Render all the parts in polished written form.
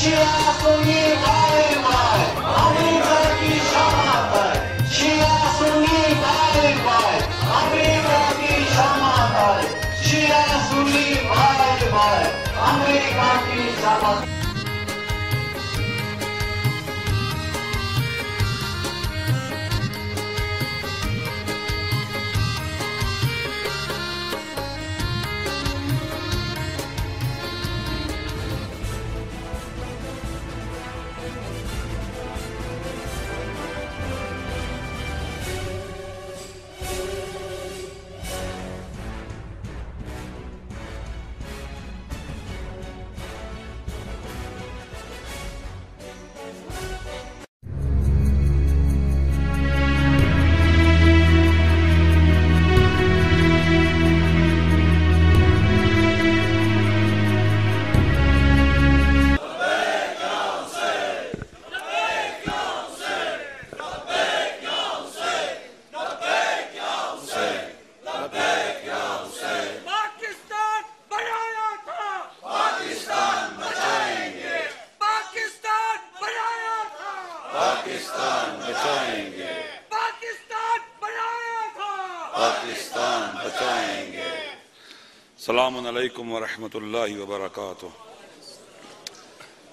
شیعہ سنی bye bye امریکہ کی شمع پر شیعہ سنی bye bye امریکہ کی شمع پر شیعہ سنی بائے بائے امریکہ کی شمع پر السلام علیکم ورحمۃ اللہ وبرکاتہ۔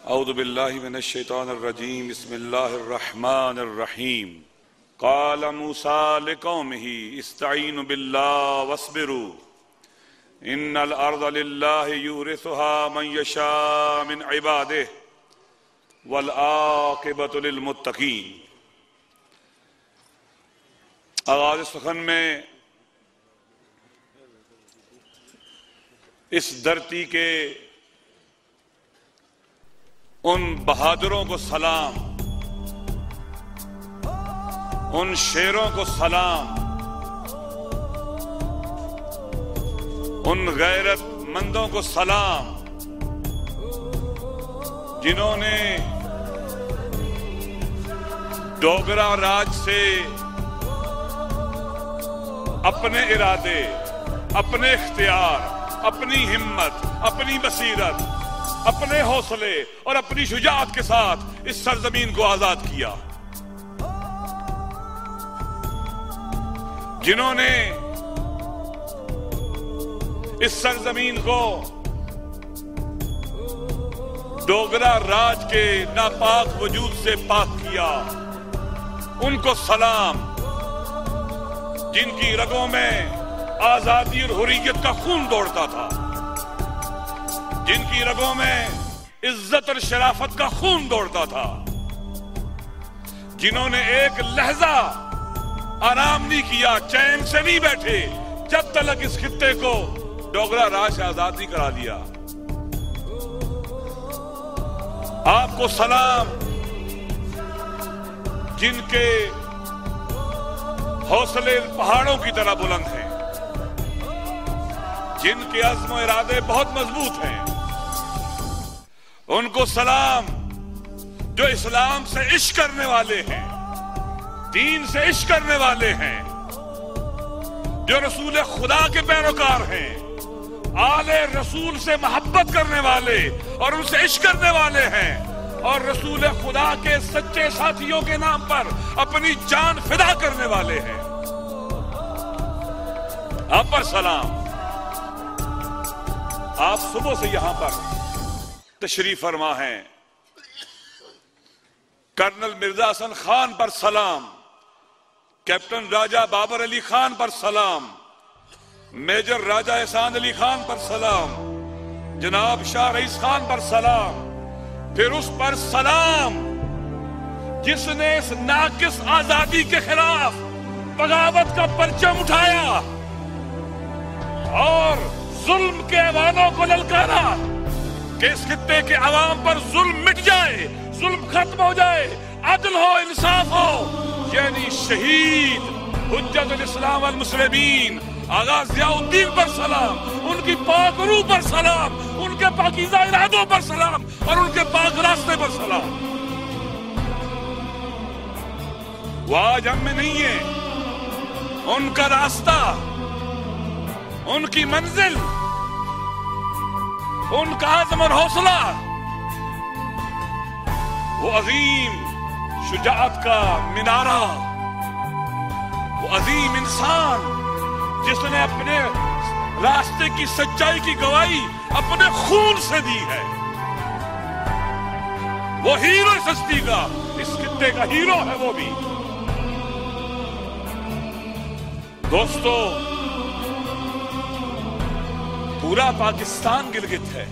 اعوذ باللہ من الشیطان الرجیم، بسم اللہ الرحمن الرحیم۔ قال موسیٰ لقومہ استعینوا باللہ واصبروا ان الارض للہ یورثها من یشاء من عبادہ والعاقبۃ للمتقین۔ آغاز سخن میں اس دھرتی کے ان بہادروں کو سلام، ان شیروں کو سلام، ان غیرت مندوں کو سلام جنہوں نے ڈوگرا راج سے اپنے ارادے، اپنے اختیار، اپنی ہمت، اپنی بصیرت، اپنے حوصلے اور اپنی شجاعت کے ساتھ اس سرزمین کو آزاد کیا، جنہوں نے اس سرزمین کو ڈوگرا راج کے ناپاک وجود سے پاک کیا، ان کو سلام، جن کی رگوں میں آزادی اور حریت کا خون دوڑتا تھا، جن کی رگوں میں عزت اور شرافت کا خون دوڑتا تھا، جنہوں نے ایک لحظہ آرام نہیں کیا، چین سے نہیں بیٹھے جب تک اس خطے کو ڈوگرا راج سے آزاد نہیں کرا لیا۔ آپ کو سلام، جن کے حوصلے پہاڑوں کی طرح بلند ہیں، جن کے عزم و ارادے بہت مضبوط ہیں، ان کو سلام جو اسلام سے عشق کرنے والے ہیں، دین سے عشق کرنے والے ہیں، جو رسول خدا کے پیروکار ہیں، آل رسول سے محبت کرنے والے اور ان سے عشق کرنے والے ہیں، اور رسول خدا کے سچے ساتھیوں کے نام پر اپنی جان فدا کرنے والے ہیں۔ آپ پر سلام۔ آپ صبح سے یہاں پر تشریف فرما ہیں۔ کرنل مرزا حسن خان پر سلام، کیپٹن راجہ بابر علی خان پر سلام، میجر راجہ احسان علی خان پر سلام، جناب شاہ رئیس خان پر سلام، پھر اس پر سلام جس نے اس ناقص آزادی کے خلاف بغاوت کا پرچم اٹھایا اور ظلم کے ایوانوں کو للکارا کہ اس خطے کے عوام پر ظلم مٹ جائے، ظلم ختم ہو جائے، عدل ہو، انصاف ہو، یعنی شہید حجت الاسلام والمسلمین آغا ضیاء الدین پر سلام، ان کی پاک روح پر سلام، ان کے پاکیزہ ارادوں پر سلام اور ان کے پاک راستے پر سلام۔ وہ آج ہم میں نہیں ہے، ان کا راستہ، ان کی منزل، ان کا عزم اور حوصلہ وہ عظیم شجاعت کا مینارہ، وہ عظیم انسان جس نے اپنے راستے کی سچائی کی گواہی اپنے خون سے دی ہے، وہ ہیرو اس ہستی کا، اس خطے کا ہیرو ہے وہ بھی۔ دوستو، پورا پاکستان گلگت ہے،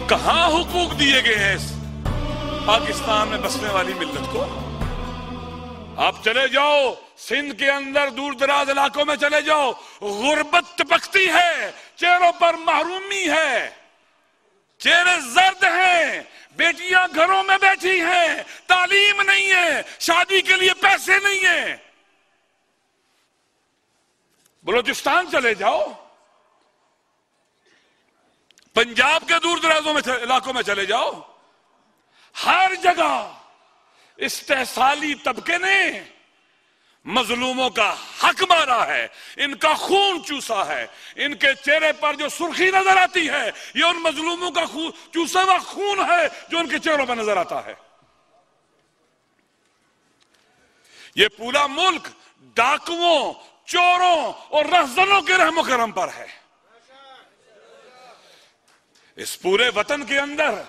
کہاں حقوق دیے گئے ہیں اس پاکستان میں بسنے والی ملت کو؟ آپ چلے جاؤ سندھ کے اندر دور دراز علاقوں میں چلے جاؤ، غربت ٹپکتی ہے، چہروں پر محرومی ہے، چہرے زرد ہیں، بیٹیاں گھروں میں بیٹھی ہیں، تعلیم نہیں ہے، شادی کے لیے پیسے نہیں ہیں۔ بلوچستان چلے جاؤ، پنجاب کے دور درازوں میں علاقوں میں چلے جاؤ، ہر جگہ استحصالی طبقے نے مظلوموں کا حق مارا ہے، ان کا خون چوسا ہے، ان کے چہرے پر جو سرخی نظر آتی ہے یہ ان مظلوموں کا چوسا ہوا خون ہے جو ان کے چہروں پر نظر آتا ہے۔ یہ پورا ملک ڈاکوؤں، چوروں اور رہزنوں کے رحم و کرم پر ہے۔ اس پورے وطن کے اندر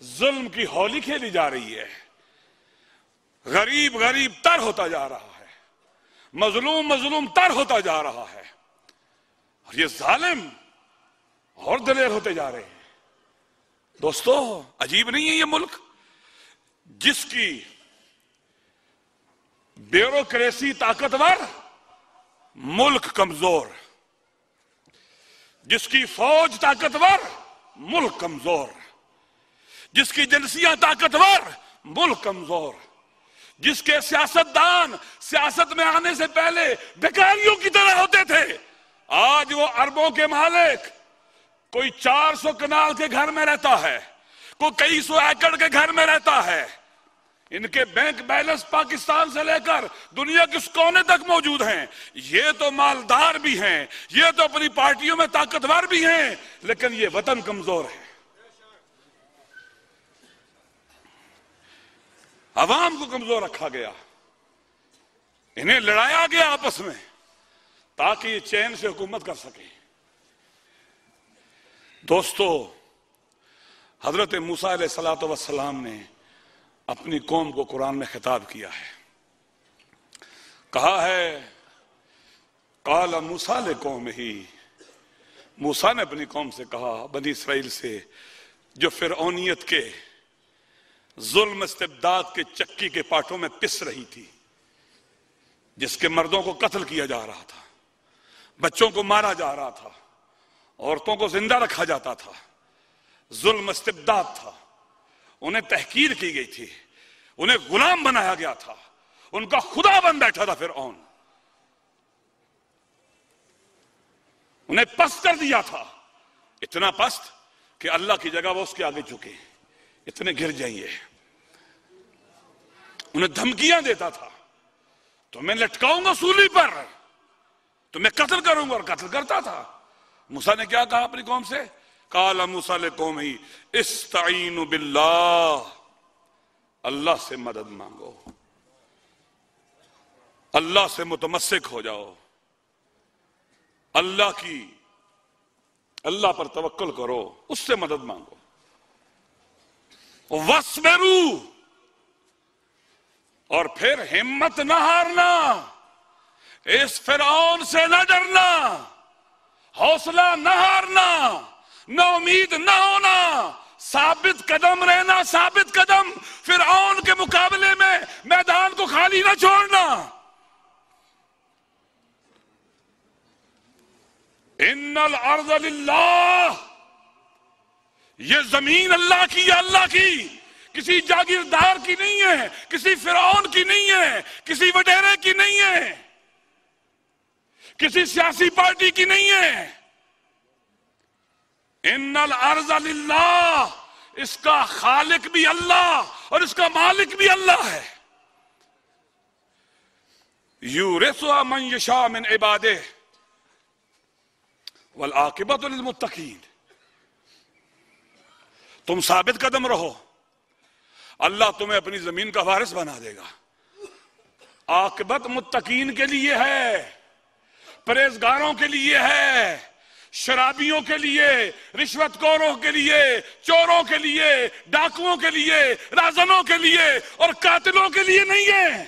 ظلم کی ہولی کھیلی جا رہی ہے، غریب غریب تر ہوتا جا رہا ہے، مظلوم مظلوم تر ہوتا جا رہا ہے، اور یہ ظالم اور دلیر ہوتے جا رہے ہیں۔ دوستو، عجیب نہیں ہے یہ ملک جس کی بیوروکریسی طاقتور، ملک کمزور، جس کی فوج طاقتور، ملک کمزور، جس کی ایجنسیاں طاقتور، ملک کمزور، جس کے سیاستدان سیاست میں آنے سے پہلے بھکاریوں کی طرح ہوتے تھے، آج وہ اربوں کے مالک، کوئی 400 کنال کے گھر میں رہتا ہے، کوئی کئی سو ایکڑ کے گھر میں رہتا ہے، ان کے بینک بیلنس پاکستان سے لے کر دنیا کے اس کونے تک موجود ہیں۔ یہ تو مالدار بھی ہیں، یہ تو اپنی پارٹیوں میں طاقتور بھی ہیں، لیکن یہ وطن کمزور ہے۔ عوام کو کمزور رکھا گیا، انہیں لڑایا گیا آپس میں تاکہ یہ چین سے حکومت کر سکیں۔ دوستو، حضرت موسیٰ علیہ السلام نے اپنی قوم کو قرآن میں خطاب کیا ہے، کہا ہے قال موسیٰ لقومہ، موسیٰ نے اپنی قوم سے کہا، بنی اسرائیل سے جو فرعونیت کے ظلم استبداد کے چکی کے پاٹوں میں پس رہی تھی، جس کے مردوں کو قتل کیا جا رہا تھا، بچوں کو مارا جا رہا تھا، عورتوں کو زندہ رکھا جاتا تھا، ظلم استبداد تھا، انہیں تحقیر کی گئی تھی، انہیں غلام بنایا گیا تھا، ان کا خدا بن بیٹھا تھا فرعون، انہیں پست کر دیا تھا، اتنا پست کہ اللہ کی جگہ وہ اس کے آگے جھکے، اتنے گر جائیے، انہیں دھمکیاں دیتا تھا، تو میں لٹکاؤں گا سولی پر، تو میں قتل کروں گا، اور قتل کرتا تھا۔ موسیٰ نے کیا کہا اپنی قوم سے؟ قال موسیٰ لقومہ استعینوا باللہ، اللہ سے مدد مانگو، اللہ سے متمسک ہو جاؤ، اللہ پر توکل کرو، اس سے مدد مانگو، وَاصْبِرُوا، اور پھر ہمت نہ ہارنا، اس فرعون سے نہ ڈرنا، حوصلہ نہ ہارنا، نا امید نہ ہونا، ثابت قدم رہنا، ثابت قدم، فرعون کے مقابلے میں میدان کو خالی نہ چھوڑنا۔ ان الارض للہ، یہ زمین اللہ کی ہے، اللہ کی، کسی جاگیردار کی نہیں ہے، کسی فرعون کی نہیں ہے، کسی وڈیرے کی نہیں ہے، کسی سیاسی پارٹی کی نہیں ہے۔ ان الارض للہ، اس کا خالق بھی اللہ اور اس کا مالک بھی اللہ ہے۔ یورثها من یشاء من عبادہ والعاقبۃ للمتقین۔ تم ثابت قدم رہو، اللہ تمہیں اپنی زمین کا وارث بنا دے گا۔ عاقبت متقین کے لیے ہے، پرہیزگاروں کے لیے ہے، شرابیوں کے لیے، رشوت خوروں کے لیے، چوروں کے لیے، ڈاکوؤں کے لیے، رازنوں کے لیے اور قاتلوں کے لیے نہیں ہے۔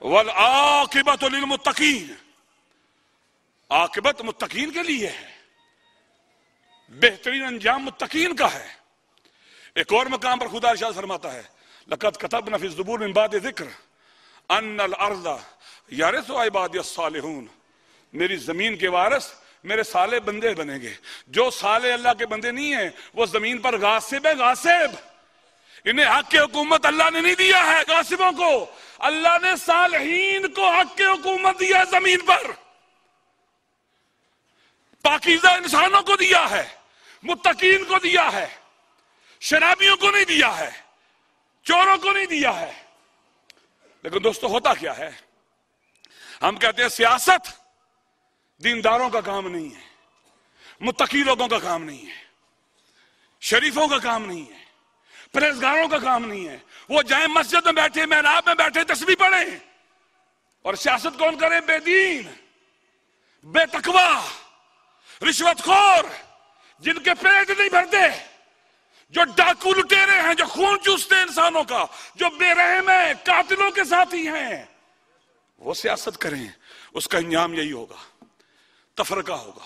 والعاقبۃ للمتقین، عاقبت متقین کے لیے ہے، بہترین انجام متقین کا ہے۔ ایک اور مقام پر خدا ارشاد فرماتا ہے لقد كتبنا في الزبور من بعد ذکر ان الارض يرثها عبادي الصالحون، میری زمین کے وارث میرے صالح بندے بنیں گے۔ جو صالح اللہ کے بندے نہیں ہیں وہ زمین پر غاصب ہے، غاصب۔ انہیں حق کی حکومت اللہ نے نہیں دیا ہے غاصبوں کو، اللہ نے صالحین کو حق کی حکومت دیا ہے زمین پر، پاکیزہ انسانوں کو دیا ہے، متقین کو دیا ہے، شرابیوں کو نہیں دیا ہے، چوروں کو نہیں دیا ہے۔ لیکن دوستو ہوتا کیا ہے، ہم کہتے ہیں سیاست دینداروں کا کام نہیں ہے، متقی لوگوں کا کام نہیں ہے، شریفوں کا کام نہیں ہے، پرہیزگاروں کا کام نہیں ہے۔ وہ جائیں مسجد میں بیٹھے، محراب میں بیٹھے، تسبیح پڑھیں، اور سیاست کون کرے؟ بے دین، بے تقوی، رشوت خور، جن کے پیٹ نہیں بھرتے، جو ڈاکو لٹیرے ہیں، جو خون چوستے ہیں انسانوں کا، جو بے رحم ہیں، قاتلوں کے ساتھی ہیں، وہ سیاست کریں۔ اس کا انجام یہی ہوگا، تفرقہ ہوگا،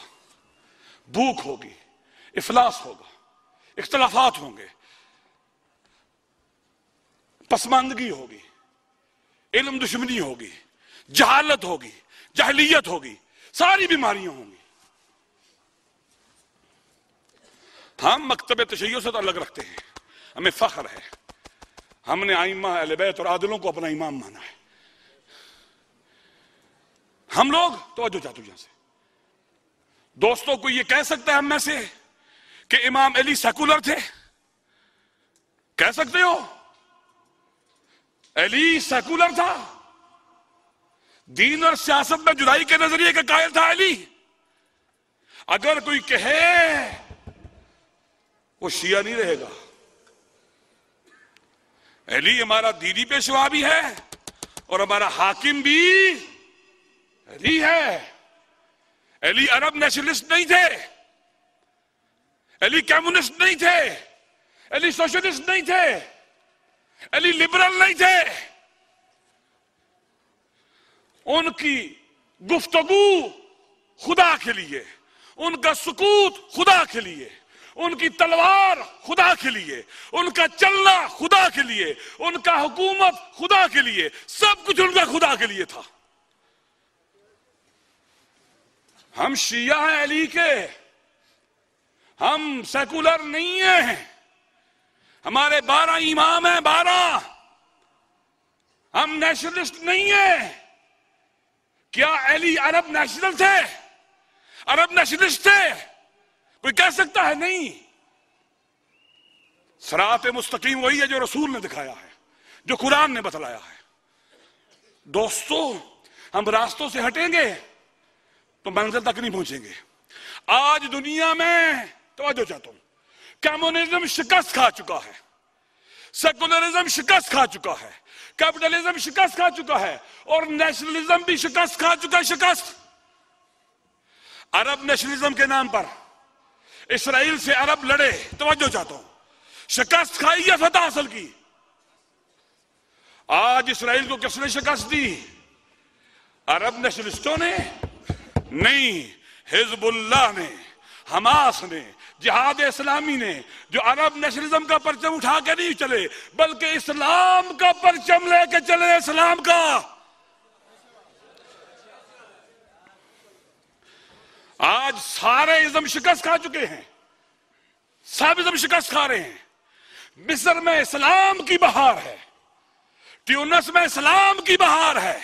بھوک ہوگی، افلاس ہوگا، اختلافات ہوں گے، پسماندگی ہوگی، علم دشمنی ہوگی، جہالت ہوگی، جہلیت ہوگی، ساری بیماریاں ہوں گی۔ ہم مکتب تشیع سے تو الگ رکھتے ہیں، ہمیں فخر ہے، ہم نے ائمہ اہل بیت اور عادلوں کو اپنا امام مانا ہے۔ ہم لوگ توجہ چاہتے ہیں سے دوستوں کو یہ کہہ سکتا ہے ہم میں سے کہ امام علی سیکولر تھے؟ کہہ سکتے ہو؟ علی سیکولر تھا، دین اور سیاست میں جدائی کے نظریے کا قائل تھا علی؟ اگر کوئی کہے وہ شیعہ نہیں رہے گا۔ علی ہمارا دینی پیشوا بھی ہے اور ہمارا حاکم بھی علی ہے۔ علی عرب نیشنلسٹ نہیں تھے، علی کمیونسٹ نہیں تھے، علی سوشلسٹ نہیں تھے، علی لبرل نہیں تھے۔ ان کی گفتگو خدا کے لیے، ان کا سکوت خدا کے لیے، ان کی تلوار خدا کے لیے، ان کا چلنا خدا کے لیے، ان کا حکومت خدا کے لیے، سب کچھ ان کا خدا کے لیے تھا۔ ہم شیعہ ہیں علی کے، ہم سیکولر نہیں ہیں۔ ہمارے 12 امام ہیں، 12۔ ہم نیشنلسٹ نہیں ہیں۔ کیا علی عرب نیشنل تھے؟ عرب نیشنلسٹ تھے؟ کوئی کہہ سکتا ہے؟ نہیں۔ صراط مستقیم وہی ہے جو رسول نے دکھایا ہے، جو قرآن نے بتلایا ہے۔ دوستو ہم راستوں سے ہٹیں گے تو منزل تک نہیں پہنچیں گے۔ آج دنیا میں توجہ چاہتا ہوں، کمیونزم شکست کھا چکا ہے، سیکولرزم شکست کھا چکا ہے، کیپٹلزم شکست کھا چکا ہے، اور نیشنلزم بھی شکست کھا چکا ہے۔ شکست عرب نیشنلزم کے نام پر اسرائیل سے عرب لڑے، توجہ چاہتا ہوں، شکست کھائی یا فتح حاصل کی؟ آج اسرائیل کو کس نے شکست دی؟ عرب نیشنلسٹوں نے نہیں، حزب اللہ نے، حماس نے، جہاد اسلامی نے، جو عرب نیشنلزم کا پرچم اٹھا کے نہیں چلے بلکہ اسلام کا پرچم لے کے چلے، اسلام کا۔ آج سارے ازم شکست کھا چکے ہیں، سب ازم شکست کھا رہے ہیں۔ مصر میں اسلام کی بہار ہے، ٹیونس میں اسلام کی بہار ہے،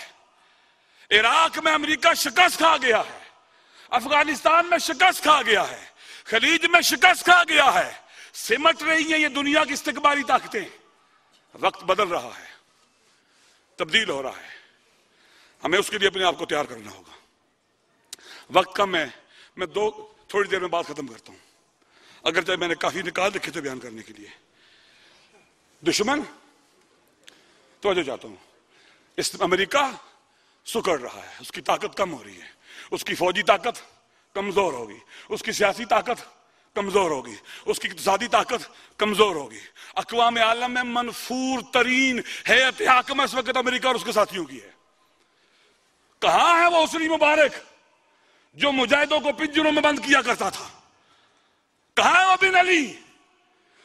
عراق میں امریکہ شکست کھا گیا ہے، افغانستان میں شکست کھا گیا ہے، خلیج میں شکست کھا گیا ہے۔ سمٹ رہی ہیں یہ دنیا کی استکباری طاقتیں۔ وقت بدل رہا ہے، تبدیل ہو رہا ہے، ہمیں اس کے لیے اپنے آپ کو تیار کرنا ہوگا۔ وقت کم ہے، میں تھوڑی دیر میں بات ختم کرتا ہوں۔ اگرچہ میں نے کافی نکال رکھے تھے بیان کرنے کے لیے. دشمن توجہ چاہتا ہوں، اس امریکہ سکڑ رہا ہے، اس کی طاقت کم ہو رہی ہے، اس کی فوجی طاقت کمزور ہوگی، اس کی سیاسی طاقت کمزور ہوگی، اس کی اقتصادی طاقت کمزور ہوگی. اقوام عالم میں منفور ترین ہیئت حاکمہ اس وقت امریکہ اور اس کے ساتھیوں کی ہے. کہاں ہے وہ حسنی مبارک جو مجاہدوں کو پنجروں میں بند کیا کرتا تھا؟ کہاں ہے وہ بن علی؟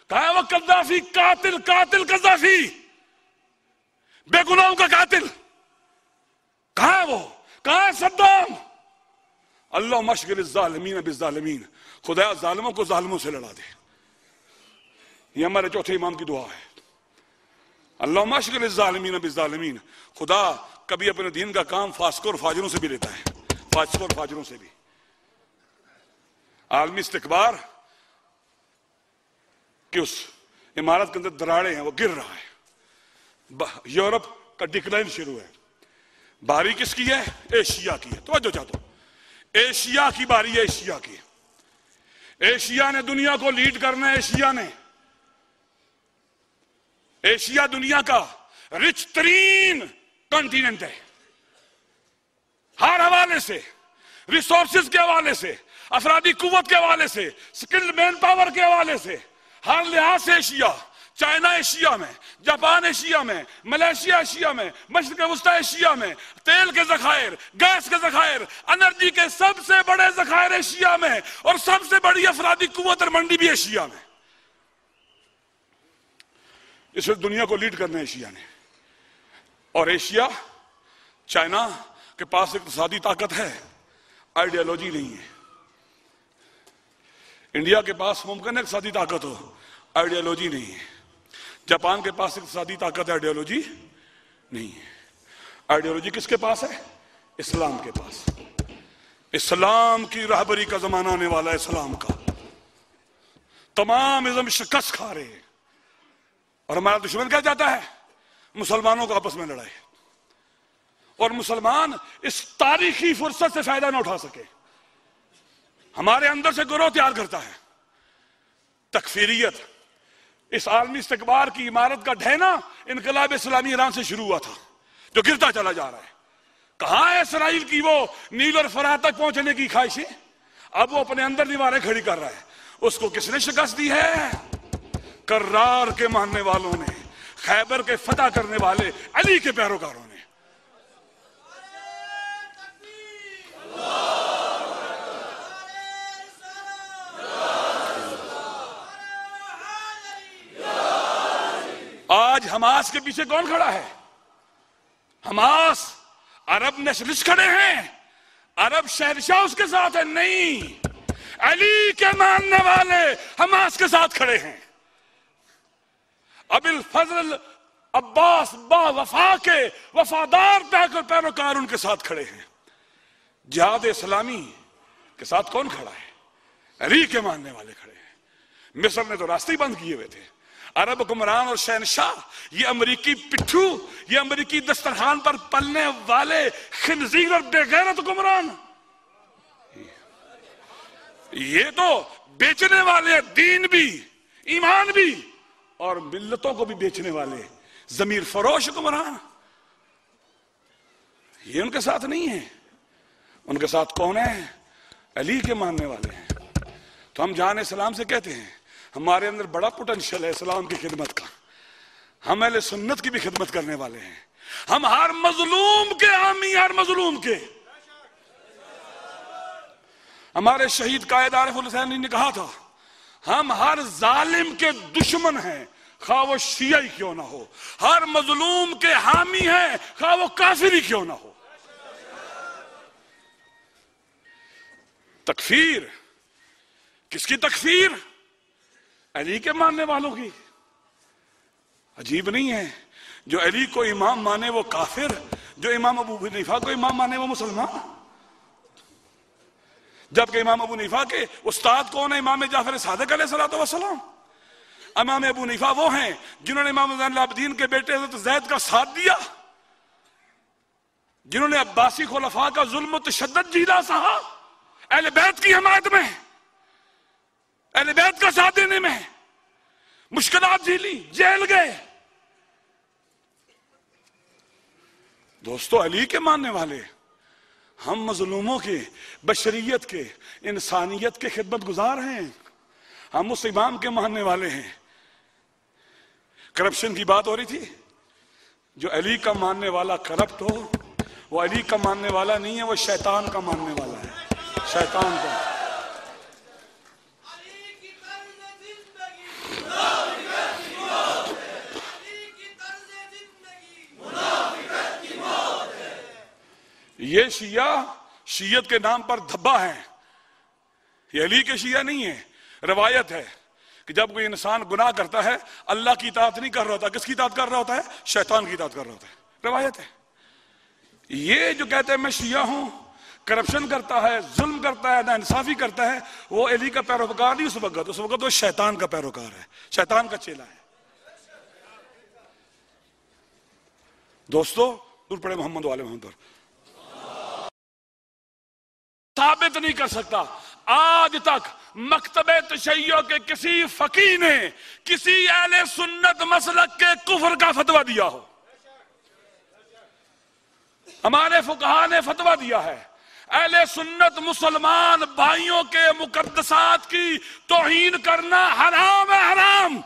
کہاں ہے وہ قذافی؟ قاتل قذافی، بے گناہوں کا قاتل، کہاں ہے وہ؟ کہاں ہے صدام؟ اللہ مشغل الظالمین بالظالمین، خدا ظالموں کو ظالموں سے لڑا دے. یہ ہمارے چوتھے امام کی دعا ہے. اللہ مشغل الظالمین بالظالمین، خدا کبھی اپنے دین کا کام فاسقوں اور فاجروں سے بھی لیتا ہے، فاسقوں اور فاجروں سے بھی. عالمی استکبار کہ اس عمارت کے اندر دراڑیں ہیں، وہ گر رہا ہے. یورپ کا ڈکلائن شروع ہے. باری کس کی ہے؟ ایشیا کی ہے. توجہ چاہتا ہوں، ایشیا کی باری ہے، ایشیا کی. ایشیا نے دنیا کو لیڈ کرنا ہے. ایشیا دنیا کا رچ ترین کنٹیننٹ ہے، ہر حوالے سے، ریسورسز کے حوالے سے، افرادی قوت کے حوالے سے، سکلڈ مین پاور کے حوالے سے، ہر لحاظ سے ایشیا. چائنا ایشیا میں، جاپان ایشیا میں، ملیشیا ایشیا میں، مشرق وسطی ایشیا میں، تیل کے ذخائر، گیس کے ذخائر، انرجی کے سب سے بڑے ذخائر ایشیا میں، اور سب سے بڑی افرادی قوت اور منڈی بھی ایشیا میں. اس وقت دنیا کو لیڈ کرنا ہے ایشیا نے. اور ایشیا، چائنا کے پاس اقتصادی طاقت ہے، آئیڈیالوجی نہیں ہے. انڈیا کے پاس ممکن ہے اقتصادی طاقت ہو، آئیڈیالوجی نہیں ہے. جاپان کے پاس اقتصادی طاقت ہے، آئیڈیالوجی نہیں ہے. آئیڈیالوجی کس کے پاس ہے؟ اسلام کے پاس. اسلام کی رہبری کا زمانہ آنے والا ہے. اسلام کا تمام ازم شکست کھا رہے ہیں، اور ہمارا دشمن کیا چاہتا ہے؟ مسلمانوں کو آپس میں لڑائے، اور مسلمان اس تاریخی فرصت سے فائدہ نہ اٹھا سکے. ہمارے اندر سے گروہ تیار کرتا ہے. تکفیریت، اس عالمی استکبار کی عمارت کا ڈھہنا انقلاب اسلامی ایران سے شروع ہوا تھا، جو گرتا چلا جا رہا ہے. کہاں ہے اسرائیل کی وہ نیل اور فرات تک پہنچنے کی خواہشیں؟ اب وہ اپنے اندر دیواریں کھڑی کر رہا ہے. اس کو کس نے شکست دی ہے؟ کرار کے ماننے والوں نے، خیبر کے فتح کرنے والے علی کے پیروکاروں نے. آج حماس کے پیچھے کون کھڑا ہے؟ حماس عرب نیشنلسٹ کھڑے ہیں، عرب شہنشاہ اس کے ساتھ ہے؟ نہیں، علی کے ماننے والے حماس کے ساتھ کھڑے ہیں. ابی الفضل عباس با وفا کے وفادار پیروکار ان کے ساتھ کھڑے ہیں. جہاد اسلامی کے ساتھ کون کھڑا ہے؟ علی کے ماننے والے کھڑے ہیں. مصر نے تو راستے ہی بند کیے ہوئے تھے. عرب حکمران اور شہنشاہ، یہ امریکی پٹھو، یہ امریکی دسترخوان پر پلنے والے خنزیر اور بے غیرت حکمران، یہ تو بیچنے والے دین بھی، ایمان بھی، اور ملتوں کو بھی بیچنے والے ضمیر فروش حکمران. یہ ان کے ساتھ نہیں ہے. ان کے ساتھ کون ہے؟ علی کے ماننے والے ہیں. تو ہم جان اسلام سے کہتے ہیں ہمارے اندر بڑا پوٹنشل ہے اسلام کی خدمت کا. ہم اہل سنت کی بھی خدمت کرنے والے ہیں. ہم ہر مظلوم کے حامی، ہر مظلوم کے. ہمارے شہید قائد عارف الحسینی نے کہا تھا ہم ہر ظالم کے دشمن ہیں، خواہ وہ شیعہ ہی کیوں نہ ہو. ہر مظلوم کے حامی ہیں، خواہ وہ کافر ہی کیوں نہ ہو. تکفیر، کس کی تکفیر؟ علی کے ماننے والوں کی. عجیب نہیں ہے؟ جو علی کو امام مانے وہ کافر، جو امام ابو حنیفہ کو امام مانے وہ مسلمان. جبکہ امام ابو حنیفہ کے استاد کون ہے؟ امام جعفر صادق علیہ السلام. امام ابو حنیفہ وہ ہیں جنہوں نے امام زین العابدین کے بیٹے حضرت زید کا ساتھ دیا، جنہوں نے عباسی خلفاء کا ظلم و تشدد جھیلا سہا اہل بیت کی حمایت میں. اہل بیت کا ساتھ دینے میں مشکلات جھیلی، جیل گئے. دوستو علی کے ماننے والے، ہم مظلوموں کے، بشریت کے، انسانیت کے خدمت گزار ہیں. ہم اس امام کے ماننے والے ہیں. کرپشن کی بات ہو رہی تھی. جو علی کا ماننے والا کرپٹ ہو وہ علی کا ماننے والا نہیں ہے، وہ شیطان کا ماننے والا ہے. شیطان کا. یہ شیعت کے نام پر دھبا ہے. یہ علی کے شیعہ نہیں ہے. روایت ہے کہ جب کوئی انسان گناہ کرتا ہے اللہ کی اطاعت نہیں کر رہا ہوتا. کس کی اطاعت کر رہا ہوتا ہے؟ شیطان کی اطاعت کر رہا ہوتا ہے. روایت ہے. یہ جو کہتے ہیں میں شیعہ ہوں، کرپشن کرتا ہے، ظلم کرتا ہے، ناانصافی کرتا ہے، وہ علی کا پیروکار نہیں. اس وقت وہ شیطان کا پیروکار ہے، شیطان کا چیلا ہے. دوستو دور پڑے محمد والے محمد پر ثابت نہیں کر سکتا آج تک مکتب تشیع کے کسی فقیہ نے کسی اہل سنت مسلک کے کفر کا فتویٰ دیا ہو. ہمارے فقہاء نے فتویٰ دیا ہے اہل سنت مسلمان بھائیوں کے مقدسات کی توہین کرنا حرام ہے، حرام.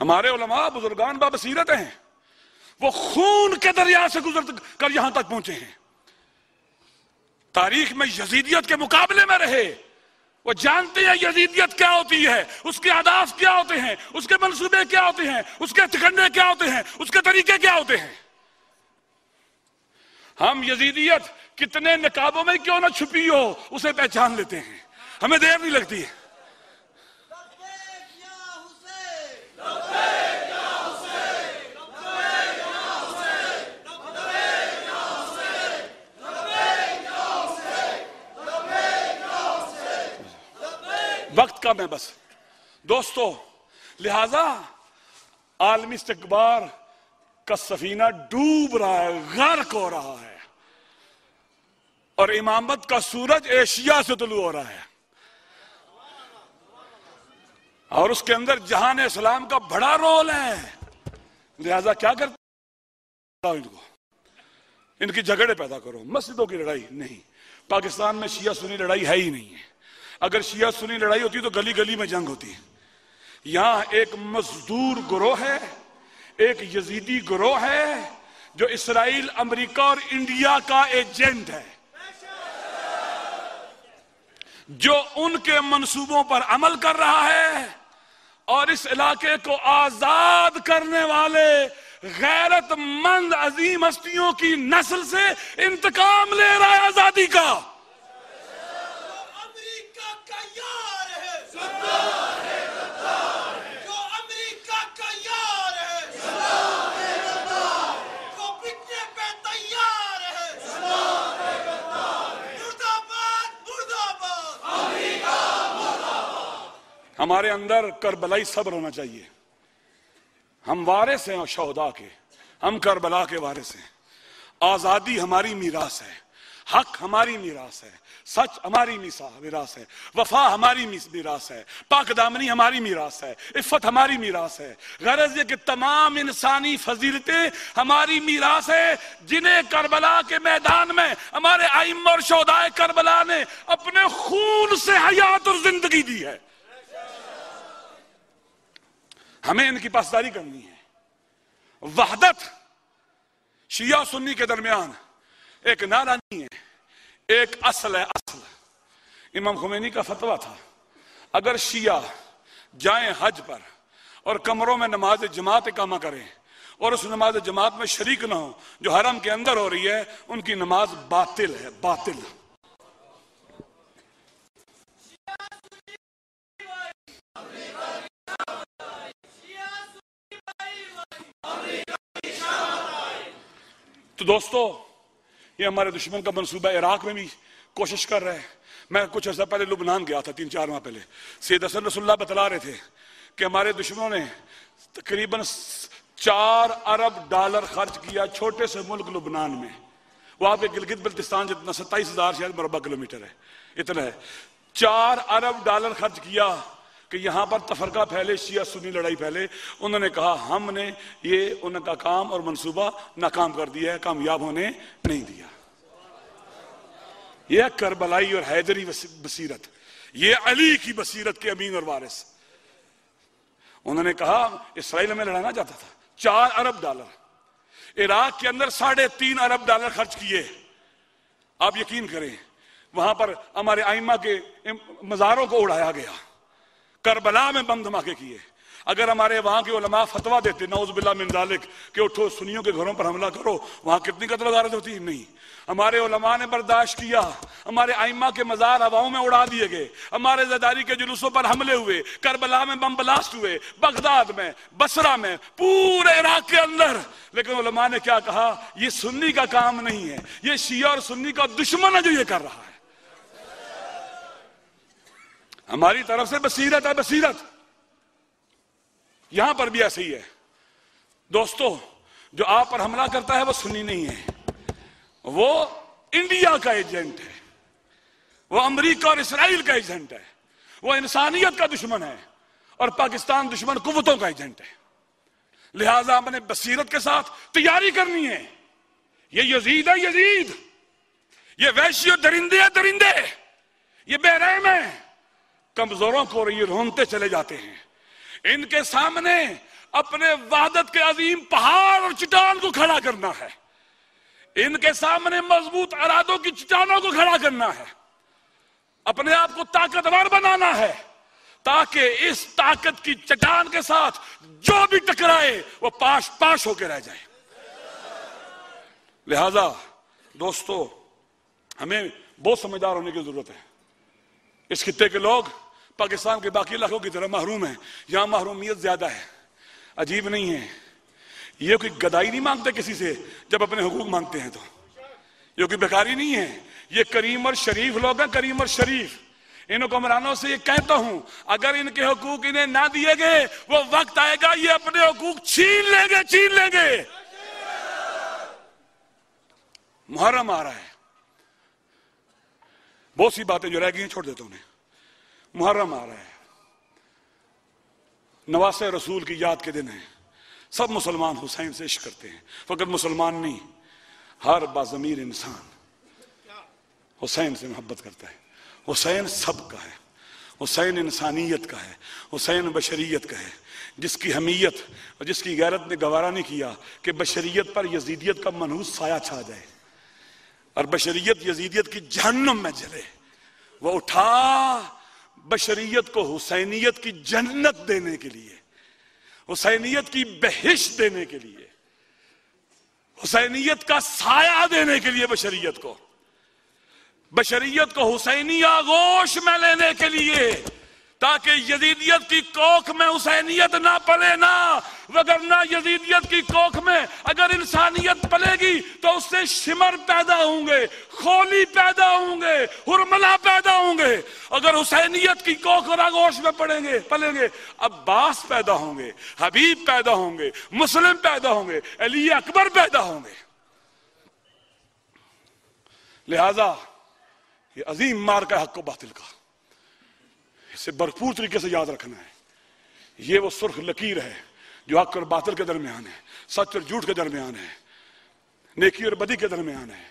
ہمارے علماء بزرگان بابصیرت ہیں، وہ خون کے دریا سے گزر کر یہاں تک پہنچے ہیں. تاریخ میں یزیدیت کے مقابلے میں رہے. وہ جانتے ہیں یزیدیت کیا ہوتی ہے، اس کے اہداف کیا ہوتے ہیں، اس کے منصوبے کیا ہوتے ہیں، اس کے ٹھکانے کیا ہوتے ہیں، اس کے طریقے کیا ہوتے ہیں. ہم یزیدیت کتنے نقابوں میں کیوں نہ چھپی ہو اسے پہچان لیتے ہیں. ہمیں دیر نہیں لگتی ہے. وقت کم ہے بس دوستو. لہذا عالمی استکبار کا سفینہ ڈوب رہا ہے، غرق ہو رہا ہے، اور امامت کا سورج ایشیا سے طلوع ہو رہا ہے، اور اس کے اندر جہان اسلام کا بڑا رول ہے. لہذا کیا کرتا ان کی جھگڑے پیدا کرو. مسجدوں کی لڑائی نہیں. پاکستان میں شیعہ سنی لڑائی ہے ہی نہیں ہے. اگر شیعہ سنی لڑائی ہوتی تو گلی گلی میں جنگ ہوتی ہے. یہاں ایک مزدور گروہ ہے، ایک یزیدی گروہ ہے جو اسرائیل، امریکہ اور انڈیا کا ایجنٹ ہے، جو ان کے منصوبوں پر عمل کر رہا ہے اور اس علاقے کو آزاد کرنے والے غیرت مند عظیم ہستیوں کی نسل سے انتقام لے رہا ہے آزادی کا. ہمارے اندر کربلائی صبر ہونا چاہیے. ہم وارث ہیں شہداء کے، ہم کربلا کے وارث ہیں. آزادی ہماری میراث ہے، حق ہماری میراث ہے، سچ ہماری میراث ہے، وفا ہماری میراث ہے، پاک دامنی ہماری میراث ہے، عفت ہماری میراث ہے. غرض یہ کہ تمام انسانی فضیلتیں ہماری میراث ہے، جنہیں کربلا کے میدان میں ہمارے ائمہ اور شہداء کربلا نے اپنے خون سے حیات اور زندگی دی ہے. ہمیں ان کی پاسداری کرنی ہے. وحدت شیعہ سنی کے درمیان ایک نعرہ نہیں ہے، ایک اصل ہے. اصل امام خمینی کا فتویٰ تھا اگر شیعہ جائیں حج پر اور کمروں میں نماز جماعت اقامہ کریں اور اس نماز جماعت میں شریک نہ ہوں جو حرم کے اندر ہو رہی ہے، ان کی نماز باطل ہے. باطل. تو دوستو یہ ہمارے دشمن کا منصوبہ عراق میں بھی کوشش کر رہے ہیں. میں کچھ عرصہ پہلے لبنان گیا تھا، 3-4 ماہ پہلے. سید حسن رسول اللہ بتلا رہے تھے کہ ہمارے دشمنوں نے تقریباً $4 ارب خرچ کیا چھوٹے سے ملک لبنان میں. وہ آپ کے گلگت بلتستان جتنا 27,000 شاید مربع کلومیٹر ہے، اتنا ہے. 4 ارب ڈالر خرچ کیا کہ یہاں پر تفرقہ پھیلے، شیعہ سنی لڑائی پھیلے. انہوں نے کہا ہم نے یہ ان کا کام اور منصوبہ ناکام کر دیا ہے، کامیاب ہونے نہیں دیا. یہ کربلائی اور حیدری بصیرت، یہ علی کی بصیرت کے امین اور وارث. انہوں نے کہا اسرائیل میں لڑانا چاہتا تھا، 4 ارب ڈالر عراق کے اندر 3.5 ارب ڈالر خرچ کیے. آپ یقین کریں وہاں پر ہمارے ائمہ کے مزاروں کو اڑایا گیا، کربلا میں بم دھماکے کیے. اگر ہمارے وہاں کے علماء فتویٰ دیتے نعوذ باللہ من ذالک کہ اٹھو سنیوں کے گھروں پر حملہ کرو، وہاں کتنی قتل و غارت ہوتی؟ نہیں. ہمارے علماء نے برداشت کیا، ہمارے ائمہ کے مزار ہواؤں میں اڑا دیے گئے، ہمارے زرداری کے جلوسوں پر حملے ہوئے، کربلا میں بم بلاسٹ ہوئے، بغداد میں، بصرہ میں، پورے عراق کے اندر. لیکن علماء نے کیا کہا؟ یہ سنی کا کام نہیں ہے، یہ شیعہ اور سنی کا دشمن ہے جو یہ کر رہا ہے. ہماری طرف سے بصیرت ہے، بصیرت. یہاں پر بھی ایسے ہی ہے. دوستو جو آپ پر حملہ کرتا ہے وہ سنی نہیں ہے، وہ انڈیا کا ایجنٹ ہے، وہ امریکہ اور اسرائیل کا ایجنٹ ہے، وہ انسانیت کا دشمن ہے اور پاکستان دشمن قوتوں کا ایجنٹ ہے. لہٰذا ہم نے بصیرت کے ساتھ تیاری کرنی ہے. یہ یزید ہے، یزید، یہ وحشی و درندے ہے، درندے، یہ بے رحم ہے. کمزوروں کو یہ رونتے چلے جاتے ہیں. ان کے سامنے اپنے وحدت کے عظیم پہاڑ اور چٹان کو کھڑا کرنا ہے. ان کے سامنے مضبوط ارادوں کی چٹانوں کو کھڑا کرنا ہے. اپنے آپ کو طاقتور بنانا ہے تاکہ اس طاقت کی چٹان کے ساتھ جو بھی ٹکرائے وہ پاش پاش ہو کے رہ جائے. لہذا دوستو ہمیں بہت سمجھدار ہونے کی ضرورت ہے. اس خطے کے لوگ پاکستان کے باقی علاقوں کی طرح محروم ہیں. یہاں محرومیت زیادہ ہے. عجیب نہیں ہے، یہ کوئی گدائی نہیں مانگتے کسی سے جب اپنے حقوق مانگتے ہیں تو. یہ کوئی بیکاری نہیں ہے، یہ کریم اور شریف لوگ ہیں، کریم اور شریف. ان حکمرانوں سے یہ کہتا ہوں اگر ان کے حقوق انہیں نہ دیے گئے وہ وقت آئے گا یہ اپنے حقوق چھین لیں گے، چھین لیں گے. محرم آ رہا ہے، بہت سی باتیں جو رہ گئی ہیں چھوڑ دیتا ہوں انہیں. محرم آ رہا ہے، نواسہ رسول کی یاد کے دن ہیں. سب مسلمان حسین سے عشق کرتے ہیں، فقط مسلمان نہیں، ہر باضمیر انسان حسین سے محبت کرتا ہے. حسین سب کا ہے، حسین انسانیت کا ہے، حسین بشریت کا ہے. جس کی حمیت اور جس کی غیرت نے گوارا نہیں کیا کہ بشریت پر یزیدیت کا منحوس سایہ چھا جائے اور بشریت یزیدیت کی جہنم میں جلے، وہ اٹھا بشریت کو حسینیت کی جنت دینے کے لیے، حسینیت کی بہشت دینے کے لیے، حسینیت کا سایہ دینے کے لیے، بشریت کو حسینی آغوش میں لینے کے لیے، تاکہ یزیدیت کی کوکھ میں حسینیت نہ پلے نہ، وگرنہ یزیدیت کی کوکھ میں اگر انسانیت پلے گی تو اس سے شمر پیدا ہوں گے، خولی پیدا ہوں گے، ہرملا پیدا ہوں گے. اگر حسینیت کی کوکھ اور آغوش میں پلیں گے عباس پیدا ہوں گے، حبیب پیدا ہوں گے، مسلم پیدا ہوں گے، علی اکبر پیدا ہوں گے. لہذا یہ عظیم مارکہ حق و باطل کا، اسے بھرپور طریقے سے یاد رکھنا ہے. یہ وہ سرخ لکیر ہے جو حق اور باطل کے درمیان ہے، سچ اور جھوٹ کے درمیان ہے، نیکی اور بدی کے درمیان ہے،